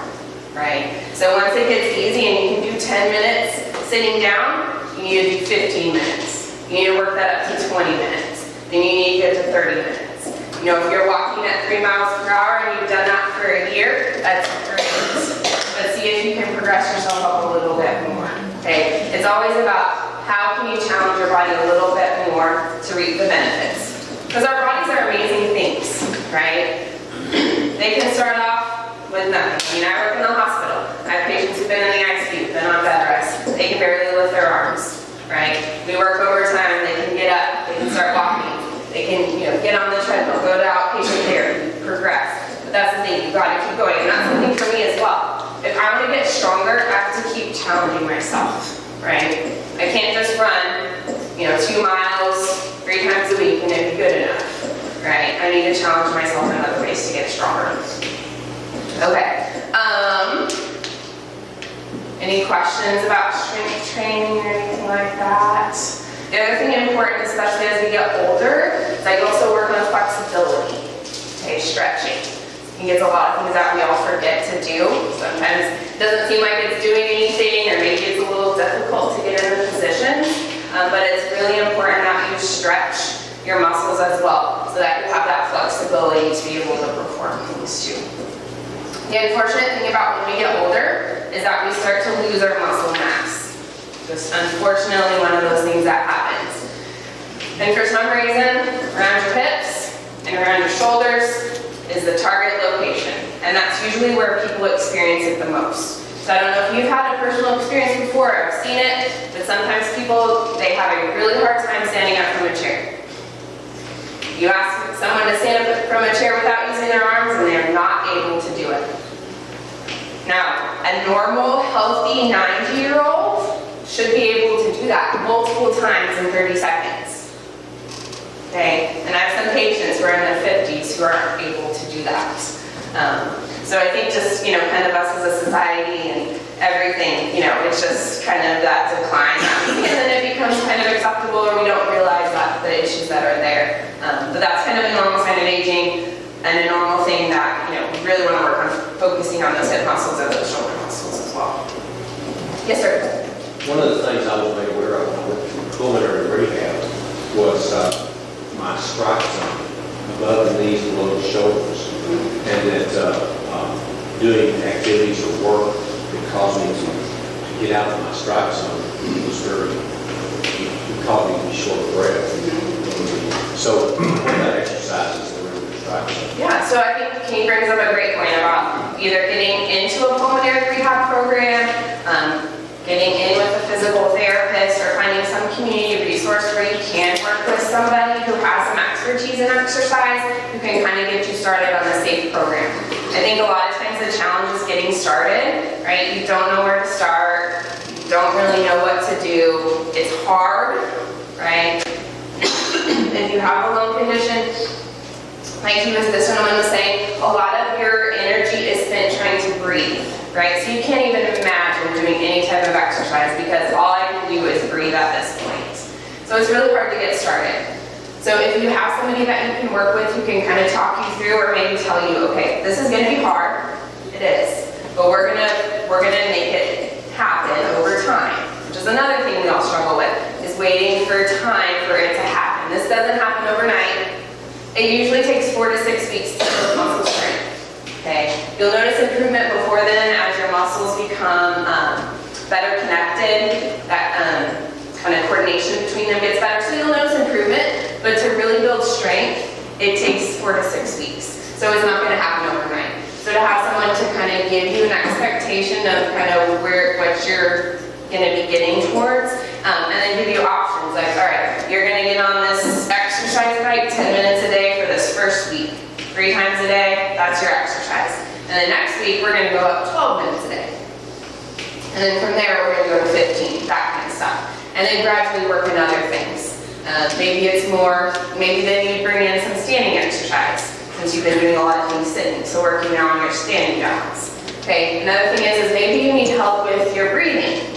Speaker 14: Right? So once it gets easy and you can do 10 minutes sitting down, you need to do 15 minutes. You need to work that up to 20 minutes. Then you need to get to 30 minutes. You know, if you're walking at 3 miles per hour and you've done that for a year, that's great. But see if you can progress yourself up a little bit more. Okay? It's always about how can you challenge your body a little bit more to reap the benefits. Because our bodies are amazing things, right? They can start off with nothing. I mean, I work in a hospital. I have patients who've been in the ICU, been on bed rest. They can barely lift their arms, right? We work overtime, they can get up, they can start walking, they can, get on the treadmill, go to outpatient care, progress. But that's the thing, you've got to keep going. And that's something for me as well. If I want to get stronger, I have to keep challenging myself, right? I can't just run, 2 miles 3 times a week and it'd be good enough, right? I need to challenge myself in other ways to get stronger. Okay. Any questions about strength training or anything like that? The other thing important, especially as we get older, is I also work on flexibility. Okay, stretching. It gets a lot of things that we all forget to do. Sometimes it doesn't seem like it's doing anything, or maybe it's a little difficult to get into position. But it's really important that you stretch your muscles as well, so that you have that flexibility to be able to perform things too. The unfortunate thing about when we get older is that we start to lose our muscle mass. Just unfortunately one of those things that happens. And for some reason, around your hips and around your shoulders is the target location. And that's usually where people experience it the most. So I don't know if you've had a personal experience before or seen it, but sometimes people, they have a really hard time standing up from a chair. You ask someone to stand up from a chair without using their arms and they're not able to do it. Now, a normal, healthy 90-year-old should be able to do that multiple times in 30 seconds. Okay? And I have some patients who are in their 50s who aren't able to do that. So I think just, kind of us as a society and everything, it's just kind of that decline. And then it becomes kind of acceptable or we don't realize that the issues that are there. But that's kind of a normal sign of aging and a normal thing that, we really want to work on focusing on those hip muscles and those shoulder muscles as well. Yes, sir?
Speaker 8: One of the things I was made aware of with pulmonary rehab was my strike zone above the knees, below the shoulders, and that doing activities or work that caused me to get out of my strike zone was it caused me to be short of breath. So what about exercises that were in the strike zone?
Speaker 14: Yeah, so I think Kenny brings up a great point about either getting into a pulmonary rehab program, getting in with a physical therapist or finding some community resource where you can work with somebody who has some expertise in exercise who can kind of get you started on the SAFE program. I think a lot of times the challenge is getting started, right? You don't know where to start, you don't really know what to do, it's hard, right? If you have a lung condition, like this gentleman was saying, a lot of your energy is spent trying to breathe, right? So you can't even imagine doing any type of exercise because all I can do is breathe at this point. So it's really hard to get started. So if you have somebody that you can work with who can kind of talk you through or maybe tell you, okay, this is going to be hard, it is, but we're gonna make it happen over time, which is another thing we all struggle with, is waiting for time for it to happen. This doesn't happen overnight. It usually takes 4 to 6 weeks to build muscle strength, okay? You'll notice improvement before then as your muscles become better connected, that kind of coordination between them gets better, so you'll notice improvement, but to really build strength, it takes 4 to 6 weeks. So it's not gonna happen overnight. So to have someone to kind of give you an expectation of kind of what you're gonna be getting towards, and then give you options, like, all right, you're gonna get on this exercise bike 10 minutes a day for this first week. 3 times a day, that's your exercise. And then next week, we're gonna go up 12 minutes a day. And then from there, we're gonna go to 15, that kind of stuff. And then gradually work in other things. Maybe it's more, maybe then you bring in some standing exercise, since you've been doing a lot of things sitting, so working now on your standing balance. Okay, another thing is maybe you need help with your breathing.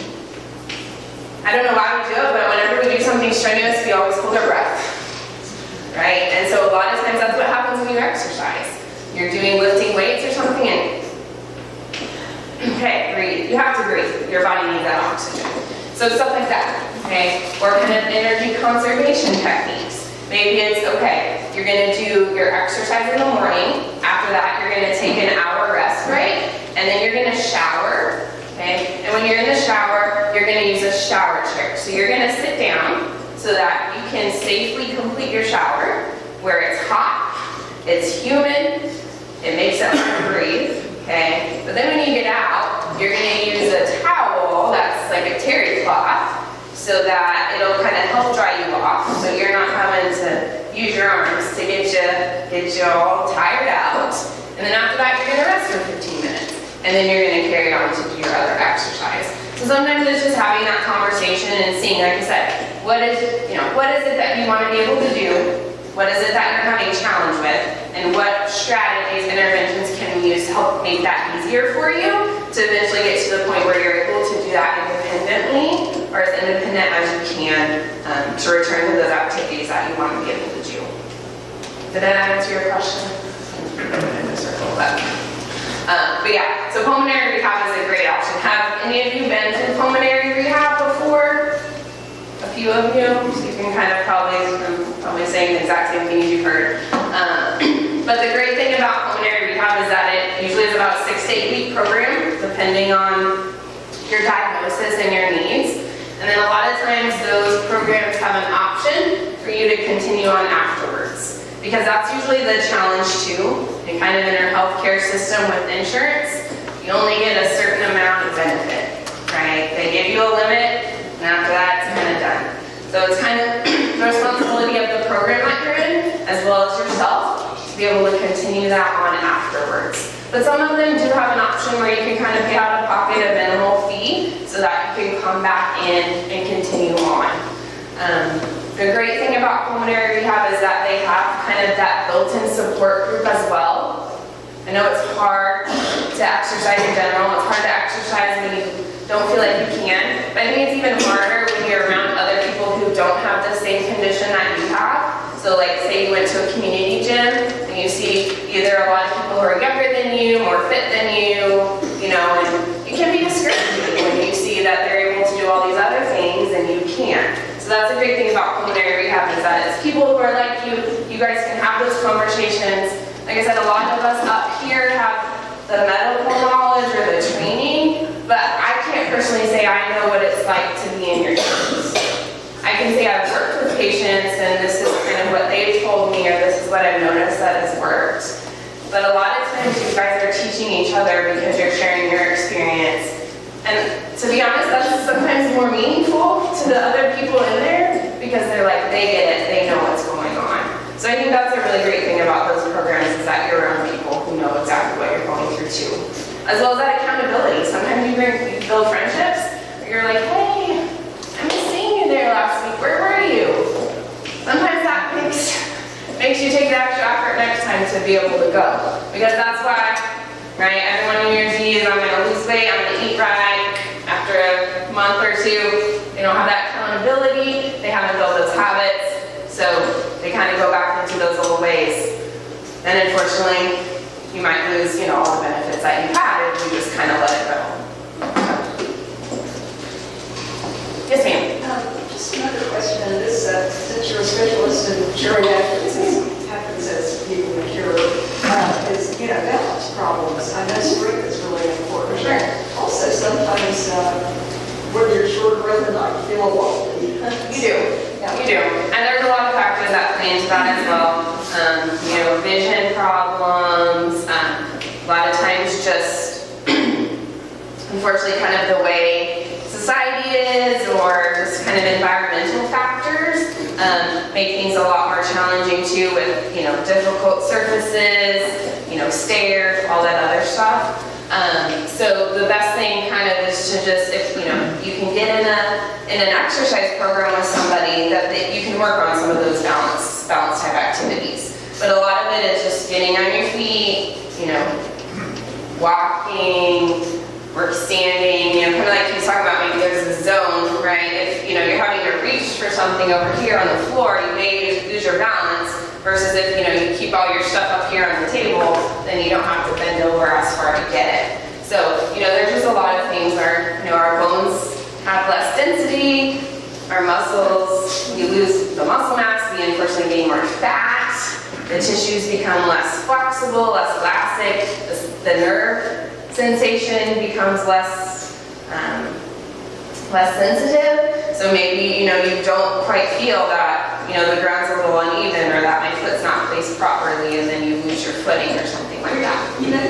Speaker 14: I don't know why we do it, but whenever we do something strenuous, we always hold our breath, right? And so a lot of times that's what happens when you exercise. You're doing lifting weights or something, and okay, breathe. You have to breathe. Your body needs that oxygen. So stuff like that, okay? Or kind of energy conservation techniques. Maybe it's, okay, you're gonna do your exercise in the morning. After that, you're gonna take an hour rest break, and then you're gonna shower, okay? And when you're in the shower, you're gonna use a shower chair. So you're gonna sit down so that you can safely complete your shower, where it's hot, it's humid, it makes it hard to breathe, okay? But then when you get out, you're gonna use a towel that's like a terry cloth, so that it'll kind of help dry you off, so you're not having to use your arms to get you all tired out. And then after that, you're gonna rest for 15 minutes, and then you're gonna carry on to do your other exercise. So sometimes it's just having that conversation and seeing, like I said, what is it that you want to be able to do? What is it that you're having a challenge with? And what strategies, interventions can we use to help make that easier for you to eventually get to the point where you're able to do that independently, or as independent as you can, to return to those activities that you want to be able to do. Did that answer your question? But yeah, so pulmonary rehab is a great option. Have any of you been to pulmonary rehab before? A few of you, so you can kind of probably saying the exact same things you've heard. But the great thing about pulmonary rehab is that it usually is about a 6 to 8 week program, depending on your diagnosis and your needs. And then a lot of times those programs have an option for you to continue on afterwards. Because that's usually the challenge too, and kind of in our healthcare system with insurance, you only get a certain amount of benefit, right? They give you a limit, and after that, it's kind of done. So it's kind of the responsibility of the program that you're in, as well as yourself, to be able to continue that on afterwards. But some of them do have an option where you can kind of pay out of pocket a minimal fee, so that you can come back in and continue on. The great thing about pulmonary rehab is that they have kind of that built-in support group as well. I know it's hard to exercise in general, it's hard to exercise when you don't feel like you can, but I think it's even harder when you're around other people who don't have the same condition that you have. So like say you went to a community gym and you see either a lot of people who are younger than you, more fit than you know, and it can be discouraging when you see that they're able to do all these other things and you can't. So that's a great thing about pulmonary rehab is that it's people who are like you guys can have those conversations. Like I said, a lot of us up here have the medical knowledge or the training, but I can't personally say I know what it's like to be in your shoes. I can say I've worked with patients and this is kind of what they've told me or this is what I've noticed that has worked. But a lot of times you guys are teaching each other because you're sharing your experience And to be honest, that's sometimes more meaningful to the other people in there because they're like, they get it, they know what's going on. So I think that's a really great thing about those programs is that you're around people who know exactly what you're going through too. As well as that accountability. Sometimes you build friendships where you're like, hey, I missed seeing you there last week, where were you? Sometimes that makes you take the extra effort next time to be able to go. Because that's why, right, everyone in New Year's Eve, I'm gonna lose weight, I'm gonna eat right. After a month or two, they don't have that accountability, they haven't built those habits. So they kind of go back into those old ways. And unfortunately, you might lose, all the benefits that you had if you just kind of let it go. Yes, ma'am.
Speaker 1: Just another question, and this, since you're a specialist in geriatrics, this happens as people mature, is, balance problems. I know strength is really important. Sure. Also, sometimes when you're short of breath and not feel wobbly.
Speaker 14: You do. You do. And there's a lot of factors that play into that as well. Vision problems, a lot of times just, unfortunately, kind of the way society is or just kind of environmental factors make things a lot more challenging too with, difficult surfaces, stairs, all that other stuff. So the best thing kind of is to just, if you can get in an exercise program with somebody that you can work on some of those balance type activities. But a lot of it is just getting on your feet, walking, or standing, kind of like he's talking about, maybe there's a zone, right? If you're having to reach for something over here on the floor, you may lose your balance. Versus if you keep all your stuff up here on the table, then you don't have to bend over as far to get it. So there's just a lot of things where our bones have less density, our muscles, we lose the muscle mass, we unfortunately gain more fat, the tissues become less flexible, less elastic, the nerve sensation becomes less sensitive. So maybe you don't quite feel that the ground's a little uneven or that my foot's not placed properly and then you lose your footing or something like that.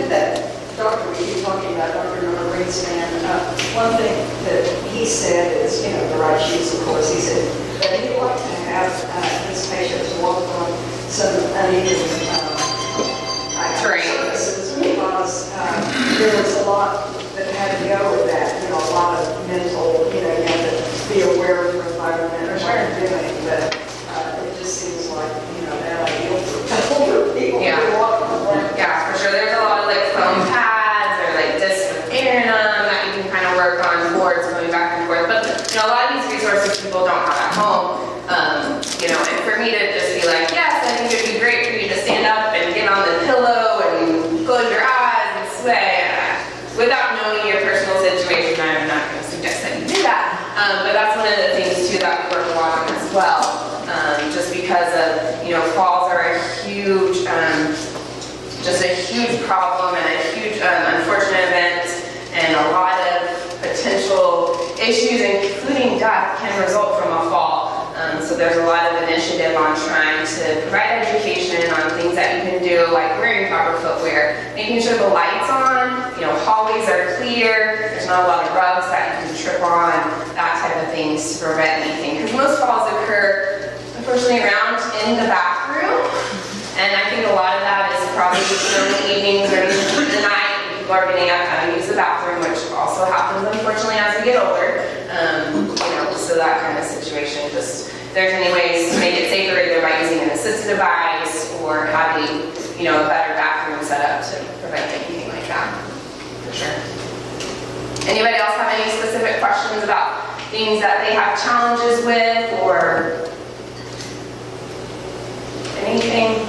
Speaker 1: That doctor we keep talking about, Dr. Norman Greenspan, one thing that he said is, the right shoes, of course, he said that he'd like to have his patients walk on some uneven surfaces because there was a lot that had to go with that, a lot of mental, you have to be aware of your environment or what you're doing, but it just seems like, that ideal for older people to walk on the ground.
Speaker 14: Yeah, for sure. There's a lot of foam pads or discs with air in them that you can kind of work on boards going back and forth. But a lot of these resources people don't have at home. And for me to just be like, yes, I think it'd be great for you to stand up and get on the pillow and close your eyes and sway. Without knowing your personal situation, I'm not going to suggest that you do that. But that's one of the things too that we work a lot on as well. Just because of, falls are a huge, just a huge problem and a huge unfortunate event, and a lot of potential issues, including death, can result from a fall. So there's a lot of initiative on trying to provide education on things that you can do, like wearing proper footwear, making sure the light's on, hallways are clear, there's not a lot of rugs that you can trip on, that type of things to prevent anything. Because most falls occur, unfortunately, around in the bathroom. And I think a lot of that is probably in the evenings or in the night, when people are getting up and use the bathroom, which also happens, unfortunately, as we get older. So that kind of situation, just if there's any ways to make it safer, either by using an assisted device or having, a better bathroom set up to prevent anything like that, for sure. Anybody else have any specific questions about things that they have challenges with or anything?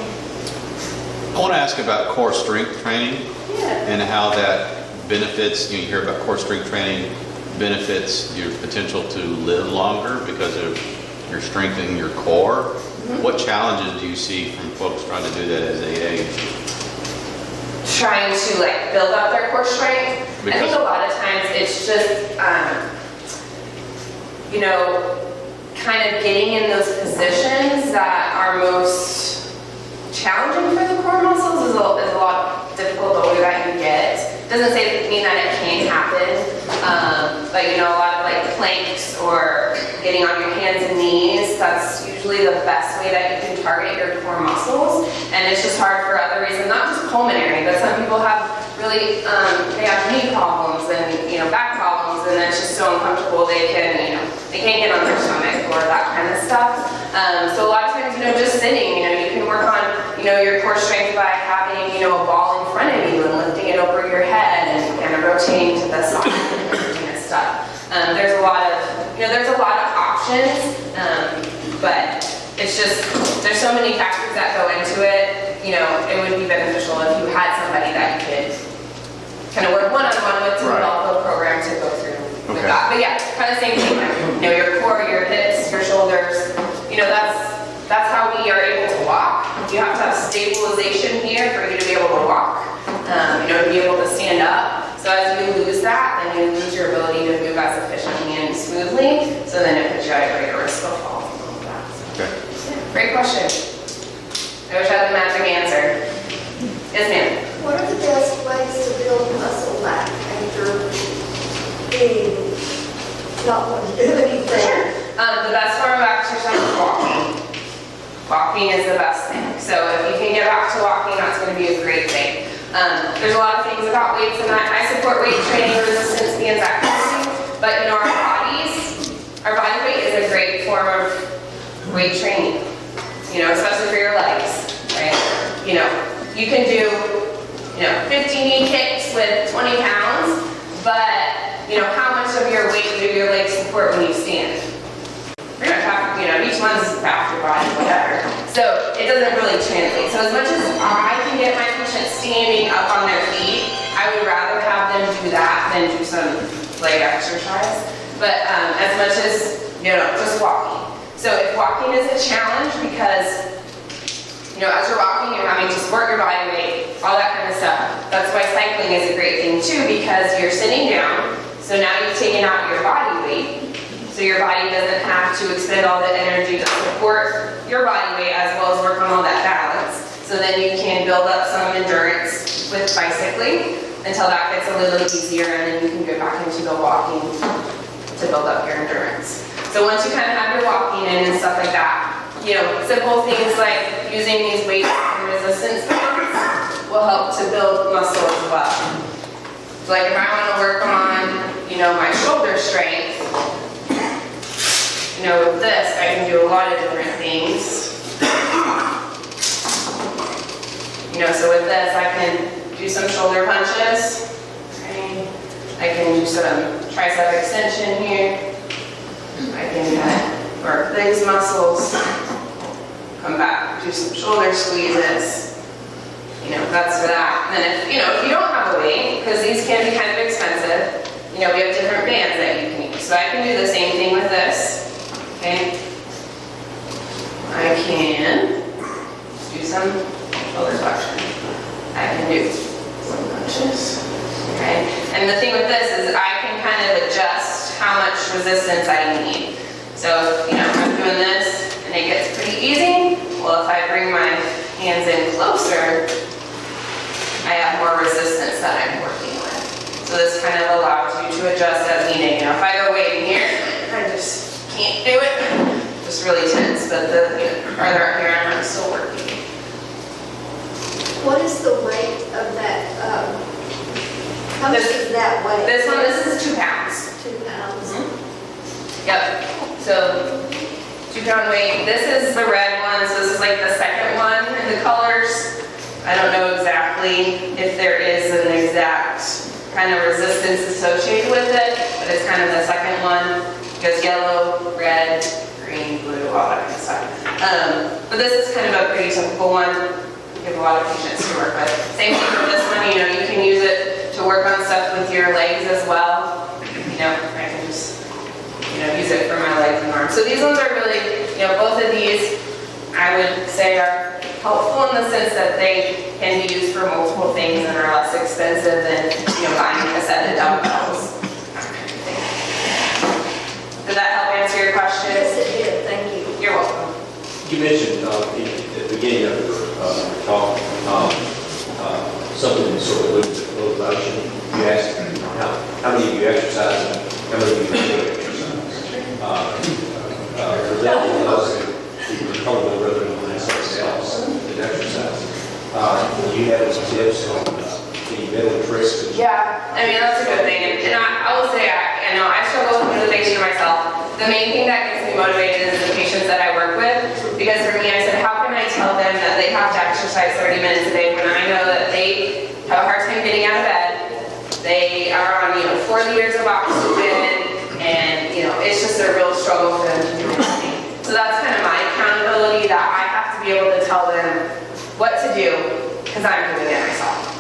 Speaker 15: I want to ask about core strength training and how that benefits, you hear about core strength training benefits your potential to live longer because of you're strengthening your core. Mm-hmm. What challenges do you see from folks trying to do that as they age?
Speaker 14: Trying to build up their core strength. I think a lot of times it's just, kind of getting in those positions that are most challenging for the core muscles is a lot difficult the way that you get. Doesn't mean that it can't happen, but you know, a lot of like planks or getting on your hands and knees, that's usually the best way that you can target your core muscles. And it's just hard for other reasons, not just pulmonary, but some people have really, they have knee problems and, you know, back problems, and it's just so uncomfortable they can, you know, they can't get on their stomach or that kind of stuff. So a lot of times, you know, just sitting, you know, you can work on, you know, your core strength by having, you know, a ball in front of you and lifting it over your head and kind of rotating to the side and kind of stuff. There's a lot of, you know, there's a lot of options, but it's just, there's so many factors that go into it. You know, it would be beneficial if you had somebody that you could kind of work one-on-one with to develop a program to go through with that. But yeah, kind of same thing. You know, your core, your hips, your shoulders. You know, that's how we are able to walk. You have to have stabilization here for you to be able to walk. You know, to be able to stand up. So as you lose that, then you lose your ability to move as efficiently and smoothly. So then it puts you at a greater risk of falling and all that. So, yeah, great question. I wish I had the magic answer. Yes, ma'am.
Speaker 3: What are the best ways to build muscle back after being not wanting to do anything?
Speaker 14: The best form of exercise is walking. Walking is the best thing. So if you can get back to walking, that's going to be a great thing. There's a lot of things about weights, and I support weight training, resistance bands, activity, but you know, our body weight is a great form of weight training, you know, especially for your legs, right? You know, you can do, you know, 50 knee kicks with 20 pounds, but you know, how much of your weight do your legs support when you stand? Pretty much half, you know, each one's half your body, whatever. So it doesn't really translate. So as much as I can get my patients standing up on their feet, I would rather have them do that than do some leg exercise. But as much as, you know, just walking. So if walking is a challenge because, you know, as you're walking, you're having to support your body weight, all that kind of stuff. That's why cycling is a great thing too, because you're sitting down, so now you've taken out your body weight. So your body doesn't have to expend all the energy to support your body weight as well as work on all that balance. So then you can build up some endurance with bicycling until that gets a little easier, and then you can go back into the walking to build up your endurance. So once you kind of have your walking in and stuff like that, you know, simple things like using these weights and resistance bands will help to build muscle as well. So like if I want to work on, you know, my shoulder strength, you know, with this, I can do a lot of different things. You know, so with this, I can do some shoulder punches. Right? I can do some tricep extension here. I can work these muscles. Come back, do some shoulder squeezes. You know, that's for that. And then if, you know, if you don't have a weight, because these can be kind of expensive, you know, we have different bands that you can use. So I can do the same thing with this. Okay, I can do some shoulder flexion. I can do some punches. Okay, and the thing with this is I can kind of adjust how much resistance I need. So, you know, I'm doing this and it gets pretty easy. Well, if I bring my hands in closer, I have more resistance that I'm working with. So this kind of allows you to adjust as needed. You know, if I go way in here, I just can't do it. Just really tense, but the, you know, farther up here, I'm still working.
Speaker 3: What is the weight of that? How much is that weight?
Speaker 14: This is 2 pounds.
Speaker 3: 2 pounds.
Speaker 14: Mm-hmm. Yep. So 2 pound weight. This is the red one. So this is like the second one in the colors. I don't know exactly if there is an exact kind of resistance associated with it, but it's kind of the second one. Goes yellow, red, green, blue, all that kind of stuff. But this is kind of a pretty typical one. We have a lot of patients to work with. Same thing with this one, you know, you can use it to work on stuff with your legs as well. You know, I can just, you know, use it for my legs and arms. So these ones are really, you know, both of these, I would say are helpful in the sense that they can be used for multiple things and are less expensive than, you know, buying a set of dumbbells. Did that help answer your question?
Speaker 3: Yes, it did. Thank you.
Speaker 14: You're welcome.
Speaker 8: You mentioned at the beginning of your talk something that sort of looks at low motion. You ask how many of you exercise and how many of you don't exercise. For that, it's probably rather than something else than exercise. You have some tips on any mental tricks?
Speaker 14: Yeah, I mean, that's a good thing. And I will say, I struggle with motivation myself. The main thing that gets me motivated is the patients that I work with. Because for me, I said, how can I tell them that they have to exercise 30 minutes a day when I know that they have a hard time getting out of bed? They are on, 4 liters of oxygen, and, it's just a real struggle for them to do anything. So that's kind of my accountability, that I have to be able to tell them what to do, because I'm doing it myself.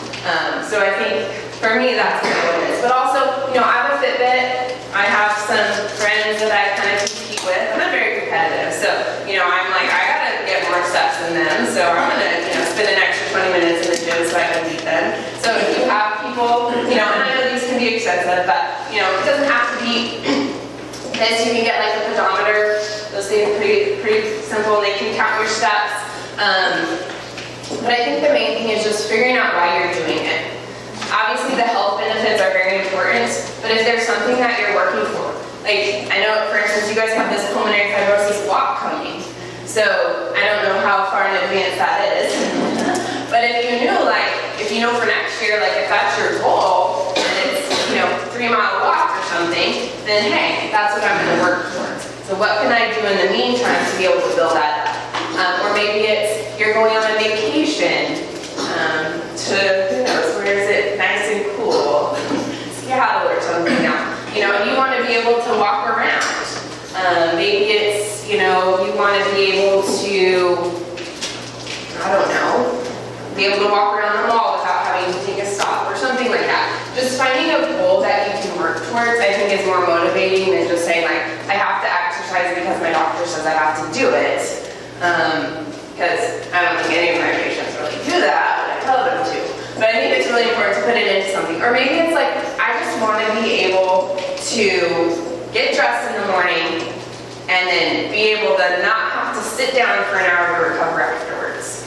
Speaker 14: So I think, for me, that's kind of what it is. But also, I have a Fitbit. I have some friends that I kind of compete with. I'm not very competitive, so, I'm like, I gotta get more steps than them, so I'm gonna, spend an extra 20 minutes in the gym so I can beat them. So if you have people, and I know these can be expensive, but, it doesn't have to be this. You can get like a pedometer. Those things are pretty simple, and they can count your steps. But I think the main thing is just figuring out why you're doing it. Obviously, the health benefits are very important, but if there's something that you're working for, like, I know, for instance, you guys have this pulmonary fibrosis walk coming, so I don't know how far in advance that is, but if you know for next year, like, if that's your goal, and it's, 3-mile walk or something, then hey, that's what I'm gonna work towards. So what can I do in the meantime to be able to build that up? Or maybe it's, you're going on a vacation, to, who knows, where is it nice and cool? Seattle or something now. You want to be able to walk around. Maybe it's, you want to be able to, I don't know, be able to walk around the mall without having to take a stop or something like that. Just finding a goal that you can work towards, I think, is more motivating than just saying, like, I have to exercise because my doctor says I have to do it. Because I don't think any of my patients really do that, but I tell them to. But I think it's really important to put it into something. Or maybe it's like, I just want to be able to get dressed in the morning and then be able to not have to sit down for an hour to recover afterwards.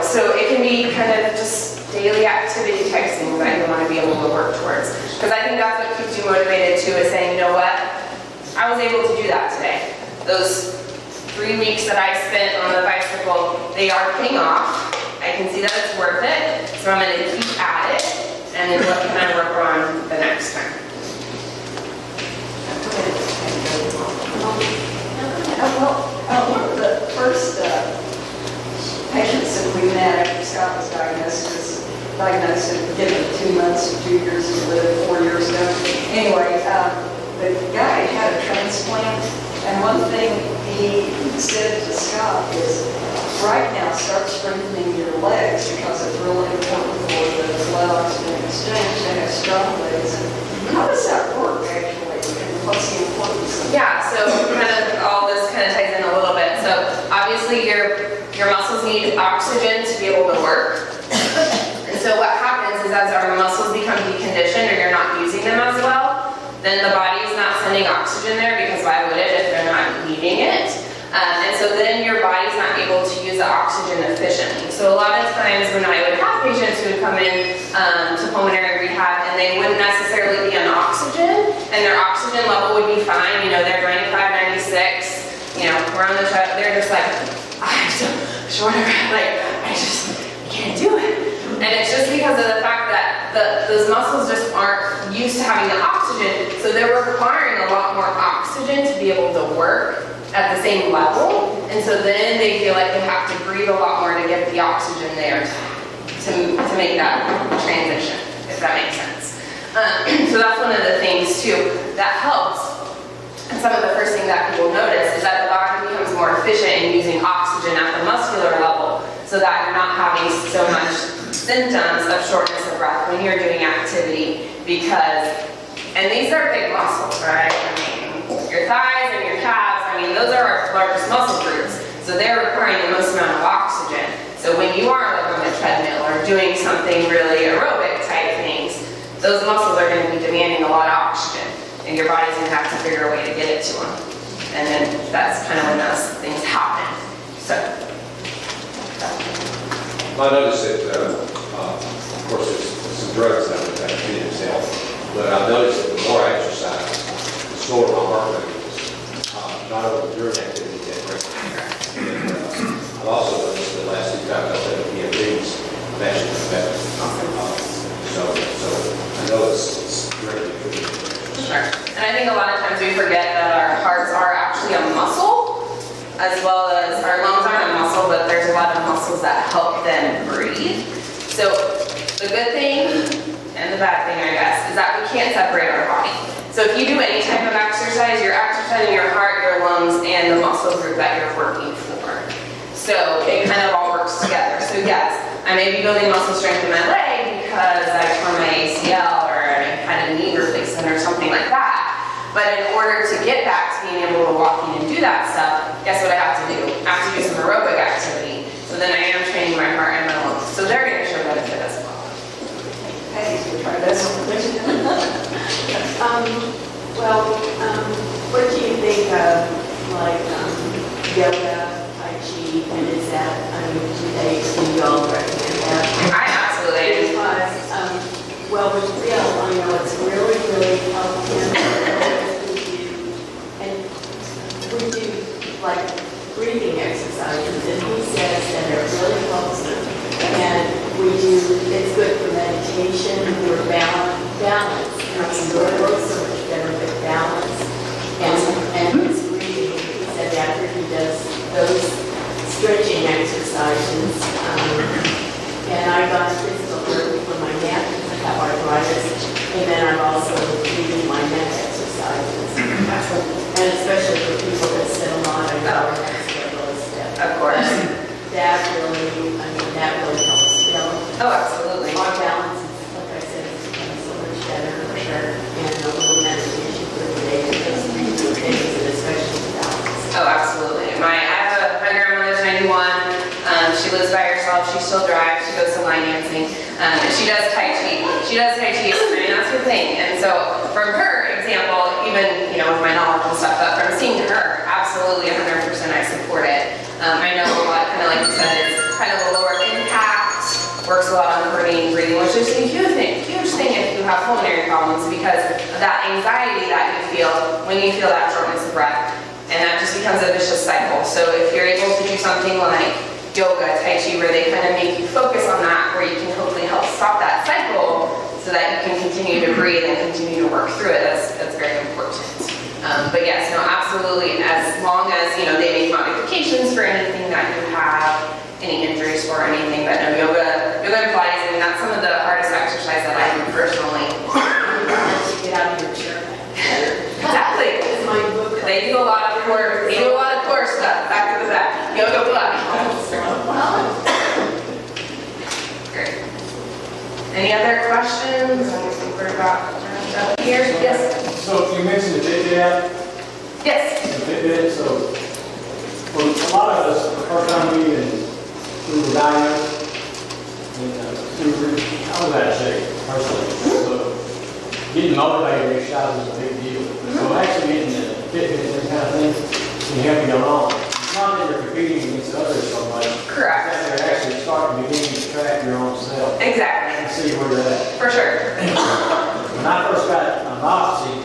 Speaker 14: So it can be kind of just daily activity type things that you want to be able to work towards. Because I think that's what keeps you motivated too, is saying, you know what, I was able to do that today. Those 3 weeks that I spent on the bicycle, they are paying off. I can see that it's worth it, so I'm going to keep at it, and then what can I work on the next time?
Speaker 1: One of the first patients that we met after Scott was diagnosed and given 2 months, 2 years to live, 4 years ago. Anyway, the guy had a transplant, and one thing he said to Scott is, right now start strengthening your legs because it's really important for the blood oxygen exchange to have strong legs. And how does that work actually? And what's the importance of
Speaker 14: Yeah, so kind of all this kind of ties in a little bit. So obviously your muscles need oxygen to be able to work. And so what happens is as our muscles become deconditioned or you're not using them as well, then the body is not sending oxygen there, because why would it if they're not needing it? And so then your body's not able to use the oxygen efficiently. So a lot of times when I would have patients who would come in to pulmonary rehab and they wouldn't necessarily be on oxygen, and their oxygen level would be fine, they're 95, 96, we're on the treadmill, they're just like, I just can't do it. And it's just because of the fact that those muscles just aren't used to having the oxygen, so they're requiring a lot more oxygen to be able to work at the same level, and so then they feel like they have to breathe a lot more to get the oxygen there to make that transition, if that makes sense. So that's one of the things too that helps. And some of the first things that people notice is that the body becomes more efficient in using oxygen at the muscular level, so that you're not having so much symptoms of shortness of breath when you're doing activity, and these are big muscles, right? Your thighs and your calves, those are our largest muscle groups, so they're requiring the most amount of oxygen. So when you are like on the treadmill or doing something really aerobic type things, those muscles are going to be demanding a lot of oxygen, and your body's going to have to figure a way to get it to them. And then that's kind of when those things happen. So.
Speaker 8: I noticed that Of course, there's some drugs that would in itself, but I've noticed that the more I exercise, the slower my heart rate is. Not only during activity, but and I've also noticed the last 2 times I've done PFWs, I've actually been better. So I know it's directly good.
Speaker 14: Sure. And I think a lot of times we forget that our hearts are actually a muscle, as well as our lungs aren't a muscle, but there's a lot of muscles that help them breathe. So the good thing and the bad thing, I guess, is that we can't separate our body. So if you do any type of exercise, you're exercising your heart, your lungs, and the muscle group that you're working for. So it kind of all works together. So yes, I may be building muscle strength in my leg because I tore my ACL or I had a knee replacement or something like that. But in order to get back to being able to walk in and do that stuff, guess what I have to do? I have to do some aerobic activity. So then I am training my heart and my lungs. So they're going to show benefit as well.
Speaker 1: Hey, we'll try this one.
Speaker 4: What do you think of, like, yoga, Tai Chi, and is that, do y'all recommend that?
Speaker 14: I absolutely.
Speaker 4: Because, with Phil, I know it's really, really helpful. We do, like, breathing exercises, and he says that it really helps him. And it's good for meditation, for balance. It works so much better with balance and his breathing. He said after he does those stretching exercises, and I got physical therapy for my neck because I have arthritis, and then I'm also doing my neck exercises. And especially for people that sit a lot, I know that's a little step.
Speaker 14: Of course.
Speaker 4: That really helps.
Speaker 14: Oh, absolutely.
Speaker 4: Our balance is, like I said, it's become so much better for sure. And a little meditation for the day to just do things, and especially the balance.
Speaker 14: Oh, absolutely. My grandmother's 91. She lives by herself. She still drives. She goes to line dancing. And she does Tai Chi. That's her thing. And so from her example, even, with my knowledge and stuff, but from seeing her, absolutely 100% I support it. I know a lot, kind of like you said, it's kind of a lower impact, works a lot on breathing, which is a huge thing if you have pulmonary problems because of that anxiety that you feel when you feel that shortness of breath. And that just becomes a vicious cycle. So if you're able to do something like yoga, Tai Chi, where they kind of make you focus on that, where you can hopefully help stop that cycle so that you can continue to breathe and continue to work through it, that's very important. But yes, no, absolutely, as long as, they make modifications for anything that you have, any injuries for anything, but no, yoga implies, that's some of the hardest exercise that I do personally.
Speaker 4: Get out of your chair.
Speaker 14: Exactly. They do a lot of core stuff, back to the back. Yoga block. Great. Any other questions? We're about up here. Yes?
Speaker 13: So you mentioned the Fitbit.
Speaker 14: Yes.
Speaker 13: The Fitbit, so for a lot of us, the first time we were diagnosed, I was out of shape personally. So getting motivated to exercise was a big deal. So actually getting the Fitbit and that kind of thing can help you along. It's not that you're competing against others so much.
Speaker 14: Correct.
Speaker 13: It's that you're actually starting to begin to track your own self.
Speaker 14: Exactly.
Speaker 13: And see where you're at.
Speaker 14: For sure.
Speaker 13: When I first got a biopsy,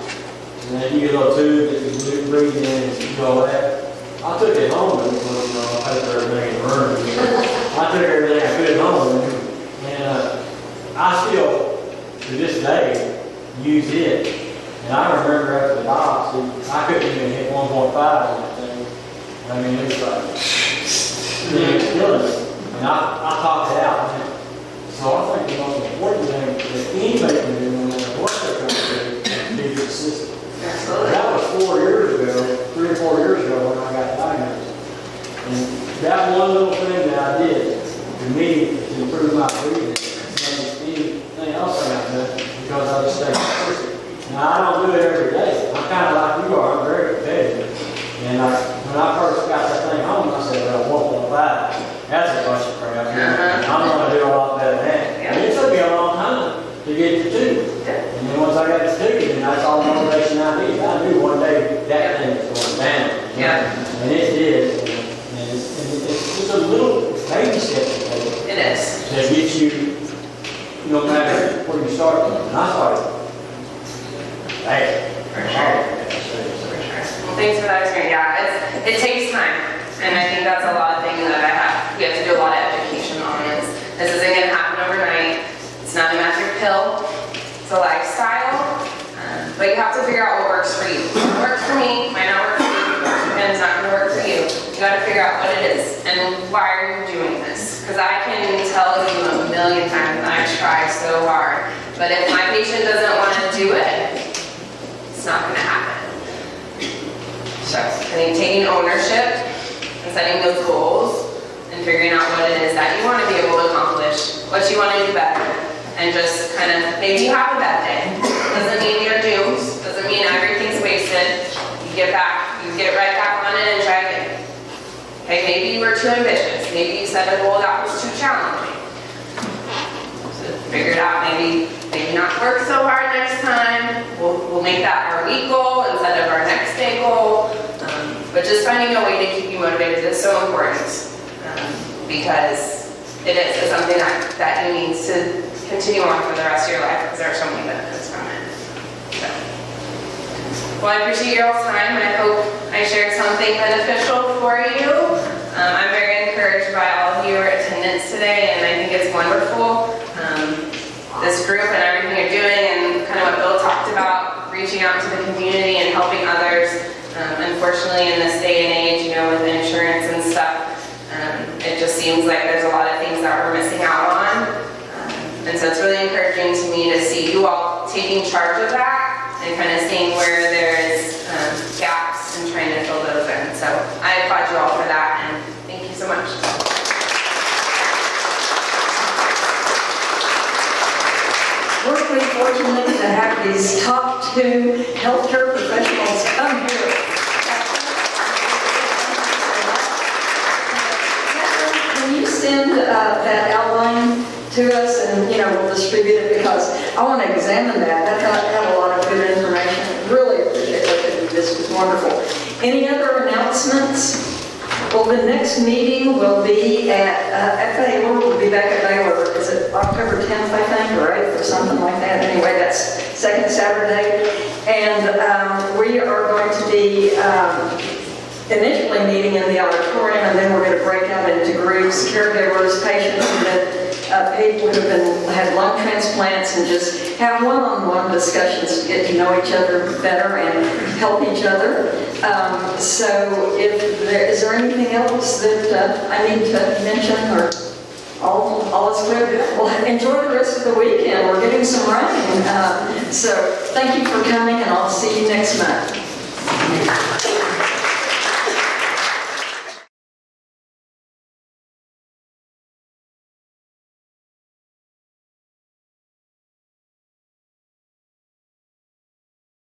Speaker 13: and then you get a little tube that you do breathing in and you do all that, I took it home and I paid for everything in the room. I took everything I could home and I still, to this day, use it. And I remember after the biopsy, I couldn't even hit 1.5 on that thing. I mean, it was like, it's killing me. And I talked it out. So I think the most important thing that anybody can do, no matter what they're trying to do, is be consistent.
Speaker 14: Absolutely.
Speaker 13: That was 4 years ago, 3 or 4 years ago when I got diagnosed. And that one little thing that I did, to me, to improve my breathing, anything else I got done, because I just stayed consistent. Now, I don't do it every day. I'm kind of like you are. I'm very competitive. And when I first got that thing home, I said, well, 1.5. That's a bunch of crap. I'm going to do a lot better than that. And it took me a long time to get to 2. And then once I got to 2, then that's all the motivation I needed. I knew one day that thing was going down. And it did. And it's just a little baby step to take.
Speaker 14: It is.
Speaker 13: That gets you,
Speaker 14: out what it is and why are you doing this? Because I can tell you a million times and I try so hard, but if my patient doesn't want to do it, it's not going to happen. So I think taking ownership and setting those goals and figuring out what it is that you want to be able to accomplish, what you want to do better, and just kind of, maybe you have a bad day. Doesn't mean you're doomed, doesn't mean everything's wasted. You get right back on it and try again. Okay, maybe you were too ambitious. Maybe you set a goal that was too challenging. So figure it out, maybe not work so hard next time. We'll make that our week goal instead of our next day goal. But just finding a way to keep you motivated is so important because it is something that you need to continue on for the rest of your life because there are so many benefits from it. So. Well, I appreciate your all's time. I hope I shared something beneficial for you. I'm very encouraged by all of your attendance today, and I think it's wonderful. This group and everything you're doing, and kind of what Bill talked about, reaching out to the community and helping others. Unfortunately, in this day and age, with insurance and stuff, it just seems like there's a lot of things that we're missing out on. And so it's really encouraging to me to see you all taking charge of that and kind of seeing where there is gaps and trying to fill those in. So I applaud you all for that, and thank you so much.
Speaker 1: We're really fortunate to have these top two healthcare professionals come here. Can you send that outline to us and, we'll distribute it because I want to examine that. That had a lot of good information. Really appreciate it. This was wonderful. Any other announcements? Well, the next meeting will be at Baylor. We'll be back at Baylor. Is it October 10th, I think, or 8th, or something like that? Anyway, that's second Saturday. And we are going to be initially meeting in the auditorium, and then we're going to break out into groups, caregivers, patients, and then people who have had lung transplants, and just have one-on-one discussions to get to know each other better and help each other. So is there anything else that I need to mention, or all is good? Well, enjoy the rest of the weekend. We're getting some rain. So thank you for coming, and I'll see you next month.